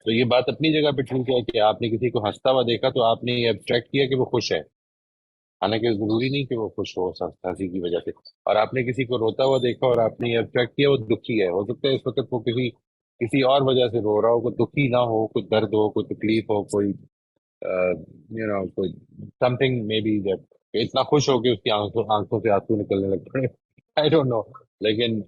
तो ये बात अपनी जगह पे ठीक है कि आपने किसी को हंसता हुआ देखा तो आपने ये एब्स्ट्रैक्ट किया कि वो खुश है, हालांकि जरूरी नहीं कि वो खुश हो हंसी की वजह से। और आपने किसी को रोता हुआ देखा और आपने ये एब्स्ट्रैक्ट किया वो दुखी है, हो सकता है इस वक्त वो किसी किसी और वजह से रो रहा हो, कोई दुखी ना हो, कोई दर्द हो, कोई तकलीफ हो, कोई कोई समथिंग मे बी दैट इतना खुश हो कि उसकी आंखों आंखों से आंसू निकलने लग पड़े। आई डोंट नो, लेकिन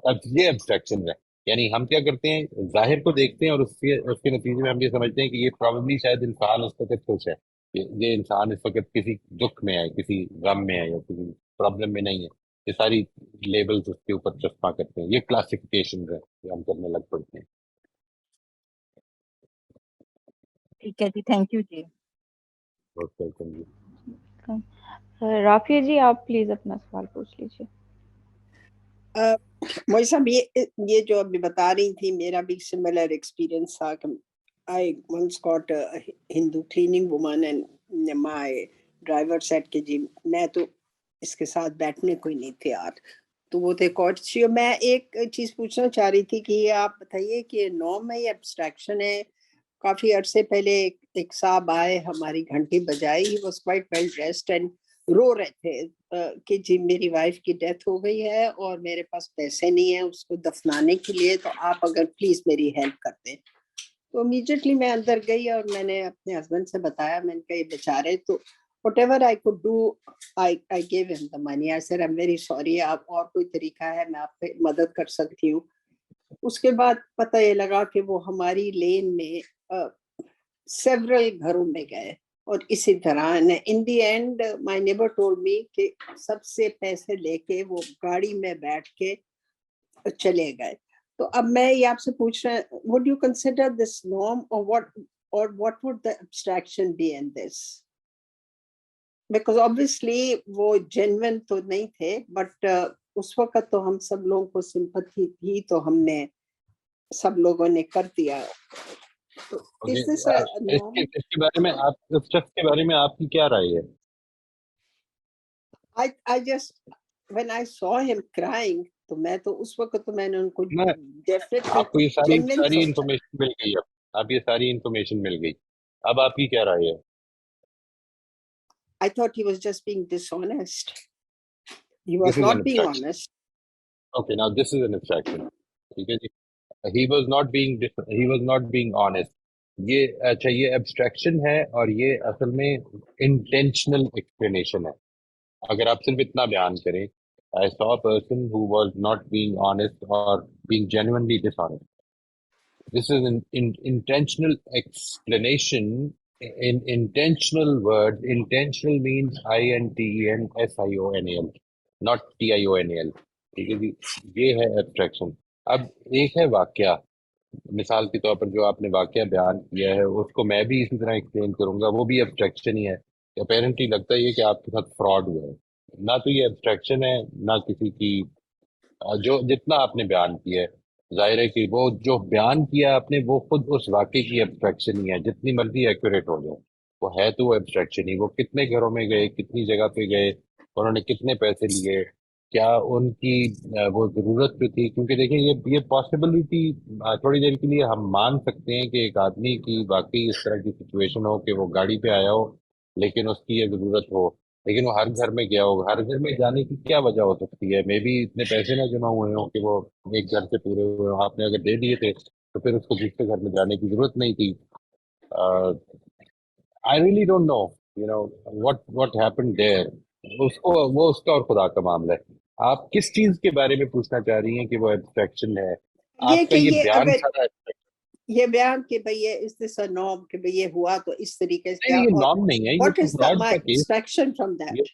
अब ये एब्स्ट्रैक्शन है। यानी हम क्या करते हैं, जाहिर को देखते हैं और उसके उसके नतीजे में हम ये समझते हैं कि ये प्रॉब्लली शायद इंसान उस वक्त खुश है, ये इंसान इस वक्त किसी दुख में है, किसी गम में है या किसी प्रॉब्लम में नहीं है। ये सारी लेबल्स उसके ऊपर चस्पा करते हैं, ये क्लासिफिकेशन है जो हम करने लग पड़ते हैं। ठीक है जी, थैंक यू जी। वेलकम जी। राफिया जी आप प्लीज अपना सवाल पूछ लीजिए। मोई साहब, ये जो अभी बता रही थी, मेरा भी सिमिलर एक्सपीरियंस था कि I once got a Hindu cleaning woman and my driver said कि जी मैं तो इसके साथ बैठने को ही नहीं तैयार, तो वो थे कोच। मैं एक चीज पूछना चाह रही थी कि आप बताइए कि नॉर्म है या एब्स्ट्रैक्शन है। काफी अरसे पहले एक साहब आए, हमारी घंटी बजाई, he was quite well dressed and रो रहे थे कि जी मेरी वाइफ की डेथ हो गई है और मेरे पास पैसे नहीं है उसको दफनाने के लिए, तो आप अगर प्लीज मेरी हेल्प कर दें। तो इमीडिएटली मैं अंदर गई और मैंने अपने हस्बैंड से बताया, मैंने कहा ये बेचारे, तो whatever I could do, I gave him the money. I said I'm very sorry, आप और कोई तरीका है मैं आपकी मदद कर सकती हूँ। उसके बाद पता ये लगा कि वो हमारी लेन में सेवरल घरों में गए और इसी तरह in the end my neighbour told me कि सबसे पैसे लेके वो गाड़ी में बैठ के चले गए। तो अब मैं ये आपसे पूछ रहा हूँ, would you consider this norm or what would the abstraction be in this? Because obviously वो genuine तो नहीं थे, but उस वक्त तो हम सब लोगों को सिंपैथी थी तो हमने सब लोगों ने कर दिया। तो is this a norm? इसके बारे में आप, इस शख्स के बारे में आपकी क्या राय है? I just when I saw him crying, तो मैं तो उस वक्त तो मैंने उनको मैं definitely आपको ये सारी genuine सारी सोचा. इंफॉर्मेशन मिल गई, अब आप ये सारी इंफॉर्मेशन मिल गई, अब आपकी क्या राय है? I thought he was just being dishonest. He This was is an not being abstraction. honest. Okay, now this is an abstraction. ठीक है जी. He was not being honest. ये अच्छा, ये abstraction है और ये असल में intentional explanation है. अगर आप सिर्फ इतना बयान करें, I saw a person who was not being honest or being genuinely dishonest. This is an intentional explanation. In intentional words, intentional means intentional, not tional. ठीक है जी, ये है एब्स्ट्रैक्शन. अब एक है वाकया, मिसाल के तौर पर जो आपने वाकया बयान किया है उसको मैं भी इसी तरह एक्सप्लेन करूंगा, वो भी एब्स्ट्रैक्शन ही है. अपेरेंटली लगता है कि आपके साथ फ्रॉड हुआ है. ना तो ये एब्स्ट्रैक्शन है, ना किसी की जो जितना आपने बयान किया है, जाहिर है कि वो जो बयान किया आपने वो खुद उस वाकये की एब्स्ट्रैक्शन ही है, जितनी मर्जी एक्यूरेट हो जाए वो है तो वो एब्स्ट्रैक्शन ही. वो कितने घरों में गए, कितनी जगह पे गए, उन्होंने कितने पैसे लिए, क्या उनकी वो जरूरत जो थी, क्योंकि देखिए ये पॉसिबिलिटी थोड़ी देर के लिए हम मान सकते हैं कि एक आदमी की वाकई इस तरह की सिचुएशन हो कि वो गाड़ी पे आया हो लेकिन उसकी ये जरूरत हो, लेकिन वो हर घर में गया होगा. हर घर में जाने की क्या वजह हो सकती है? मे बी इतने पैसे ना जमा हुए हो कि वो एक घर से पूरे हुए हो. आपने अगर दे दिए थे तो फिर उसको दूसरे घर में जाने की जरूरत नहीं थी. I really don't know, you know, what happened there. वो उसका और खुदा का मामला है. आप किस चीज के बारे में पूछना चाह रही हैं कि वो एब्स्ट्रैक्शन है? ये आपका कि ये ये बयान अगर सारा ये बयान कि भाई ये इज दिस अ नॉर्म कि भाई ये हुआ तो इस तरीके से नहीं, क्या, ये और नॉर्म नहीं है, ये व्हाट तो इज द फ्रॉड माय का case. extraction from that?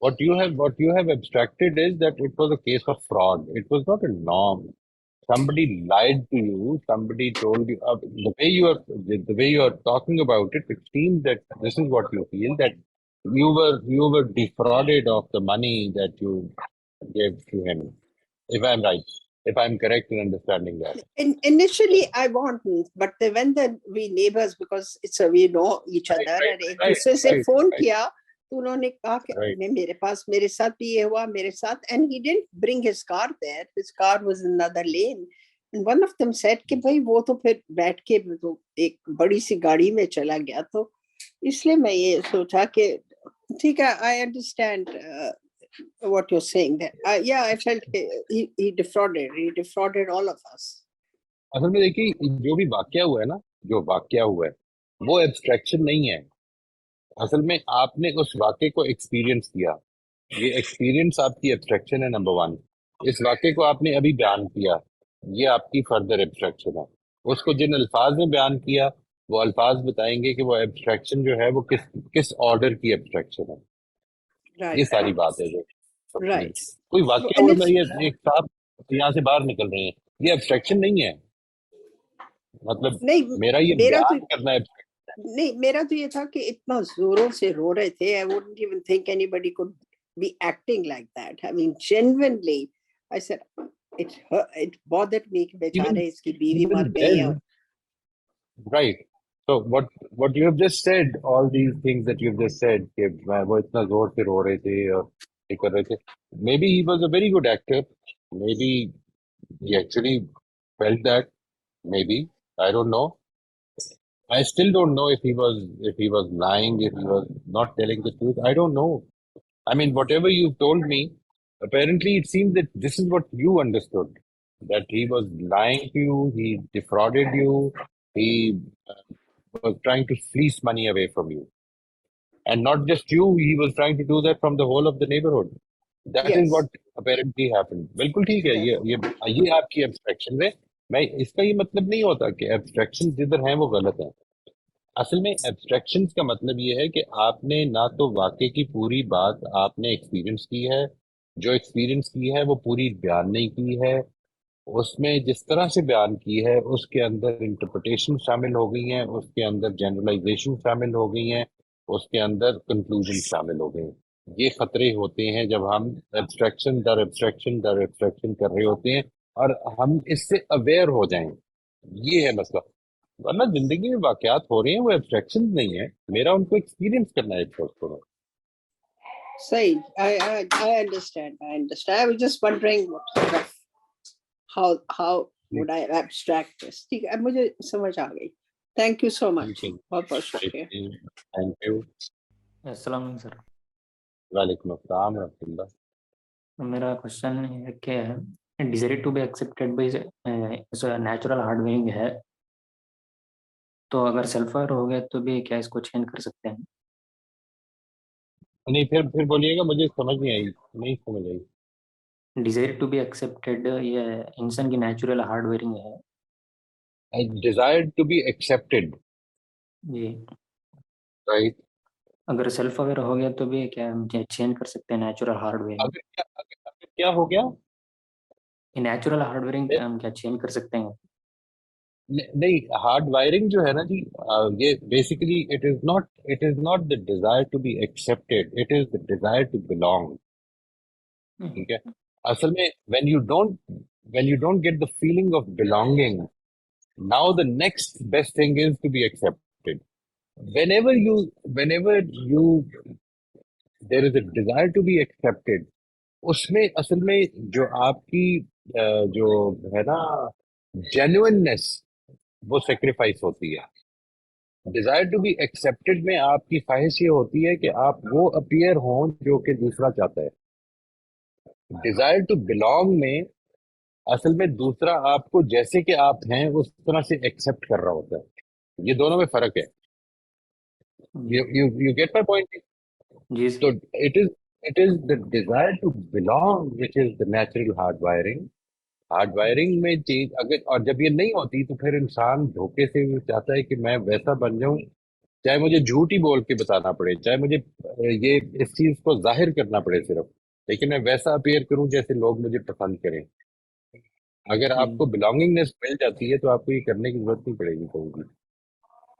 What you have abstracted is that it was a case of fraud. It was not a norm. Somebody lied to you. Somebody told you. The way you are talking about it, it seems that this is what you feel, that you were defrauded of the money that you gave to him. If I'm right, if I'm correct in understanding that. Initially I wasn't, but when we neighbors, because we know each Right, other, right, and एक right, दूसरे से right, phone right, किया तो उन्होंने कहा कि right. मेरे पास मेरे साथ भी ये हुआ मेरे साथ, and he didn't bring his car there, his car was in another lane, and one of them said कि भाई वो तो फिर बैठ के तो एक बड़ी सी गाड़ी में चला गया. तो इसलिए मैं ये सोचा कि ठीक है, I understand what you're saying that yeah, I felt he defrauded all of us. असल में देखिए, जो भी वाकया हुआ है ना, जो वाकया हुआ है वो एब्स्ट्रैक्शन नहीं है. असल में आपने उस वाकये को एक्सपीरियंस किया, ये एक्सपीरियंस आपकी एब्स्ट्रैक्शन है, नंबर वन. इस वाकये को आपने अभी बयान किया, ये आपकी फर्दर एब्स्ट्रैक्शन है. उसको जिन अल्फाज में बयान किया वो अल्फाज बताएंगे कि वो एब्स्ट्रैक्शन जो है वो किस ऑर्डर की एब्स्ट्रैक्शन है. Right. ये सारी बात है. जो Right. कोई वाकया And हुआ, it's, ये एक साहब यहाँ से बाहर निकल रहे हैं, ये एब्स्ट्रैक्शन नहीं है. मतलब नहीं, मेरा ये मेरा बयान तो करना है. नहीं, मेरा तो ये था कि इतना जोरों से रो रहे थे. I wouldn't even think anybody could be acting like that. I mean, genuinely, I said it bothered me कि बेचारे इसकी बीवी मर गई है. Right. So what you have just said, all these things that you have just said, कि वो इतना जोर से रो रहे थे और ये कर रहे थे. Maybe he was a very good actor. Maybe he actually felt that. Maybe, I don't know. I still don't know if he was lying, if he was not telling the truth. I don't know. I mean, whatever you've told me, apparently it seems that this is what you understood. That he was lying to you, he defrauded you, he was trying to fleece money away from you. And not just you, he was trying to do that from the whole of the neighborhood. That is Yes. what apparently happened. बिल्कुल ठीक है. ये आपकी abstraction है. मैं इसका ये मतलब नहीं होता कि एब्स्ट्रैक्शन जिधर हैं वो गलत है. असल में एब्स्ट्रैक्शंस का मतलब ये है कि आपने ना तो वाकई की पूरी बात आपने एक्सपीरियंस की है, जो एक्सपीरियंस की है वो पूरी बयान नहीं की है. उसमें जिस तरह से बयान की है उसके अंदर इंटरप्रिटेशन शामिल हो गई हैं, उसके अंदर जनरलाइजेशन शामिल हो गई हैं, उसके अंदर कंक्लूजन शामिल हो गए हैं. ये खतरे होते हैं जब हम एब्स्ट्रैक्शन दर एब्स्ट्रैक्शन दर एब्स्ट्रैक्शन कर रहे होते हैं और हम इससे अवेयर हो जाएं. ये है मसला. वरना जिंदगी में वाकयात हो रहे हैं वो एब्स्ट्रैक्शन नहीं है. मेरा उनको एक्सपीरियंस करना है एक को. Say, I understand. I understand. I was just wondering what sort of how would I abstract this. ठीक है, मुझे समझ आ गई. Thank you so much. बहुत बहुत शुक्रिया. Thank you. अस्सलाम वालेकुम सर. वालेकुम अस्सलाम रहमतुल्लाह. मेरा क्वेश्चन है कि desire to be accepted by natural hardwiring है, तो अगर सल्फर हो गया तो भी क्या इसको चेंज कर सकते हैं? नहीं, फिर बोलिएगा, मुझे समझ नहीं आई, नहीं समझ आई. डिजायर टू बी एक्सेप्टेड ये इंसान की नेचुरल हार्डवेयरिंग है. डिजायर टू बी एक्सेप्टेड, जी. राइट. अगर सेल्फ अवेयर हो गया तो भी क्या हम चेंज कर सकते हैं नेचुरल हार्डवेयरिंग? अगर क्या हो गया? नेचुरल हार्डवेयरिंग हम क्या चेंज कर सकते हैं? नहीं, हार्ड वायरिंग जो है ना जी, ये basically it is not the desire to be accepted, it is the desire to belong. ठीक है. असल में when you don't get the feeling of belonging, now the next best thing is to be accepted. whenever you there is a desire to be accepted, उसमें असल में जो आपकी जो है ना जेन्युइननेस, वो सेक्रीफाइस होती है. डिजायर टू बी एक्सेप्टेड में आपकी ख्वाहिश ये होती है कि आप वो अपीयर हों जो कि दूसरा चाहता है. डिजायर टू बिलोंग में असल में दूसरा आपको जैसे कि आप हैं उस तरह से एक्सेप्ट कर रहा होता है. ये दोनों में फर्क है. You get my point? Ji. So it is the desire to belong which is the natural hardwiring. हार्डवायरिंग में चीज अगर, और जब ये नहीं होती तो फिर इंसान धोखे से वो चाहता है कि मैं वैसा बन जाऊं, चाहे मुझे झूठ ही बोल के बताना पड़े, चाहे मुझे ये इस चीज को जाहिर करना पड़े सिर्फ, लेकिन मैं वैसा अपीयर करूं जैसे लोग मुझे पसंद करें. अगर आपको बिलोंगिंगनेस मिल जाती है तो आपको ये करने की जरूरत नहीं पड़ेगी कहीं भी.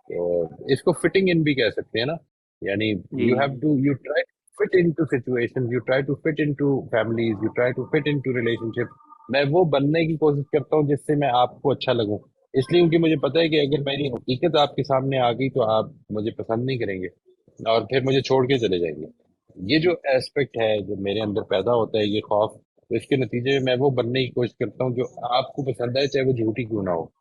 तो इसको फिटिंग इन भी कह सकते हैं ना, यानी you try fit into situations, you try to fit into families, you try to fit into relationship. मैं वो बनने की कोशिश करता हूँ जिससे मैं आपको अच्छा लगूं, इसलिए क्योंकि मुझे पता है कि अगर मेरी हकीकत आपके सामने आ गई तो आप मुझे पसंद नहीं करेंगे और फिर मुझे छोड़ के चले जाएंगे. ये जो एस्पेक्ट है जो मेरे अंदर पैदा होता है, ये खौफ, तो इसके नतीजे में मैं वो बनने की कोशिश करता हूँ जो आपको पसंद है, चाहे वो झूठी क्यों ना हो.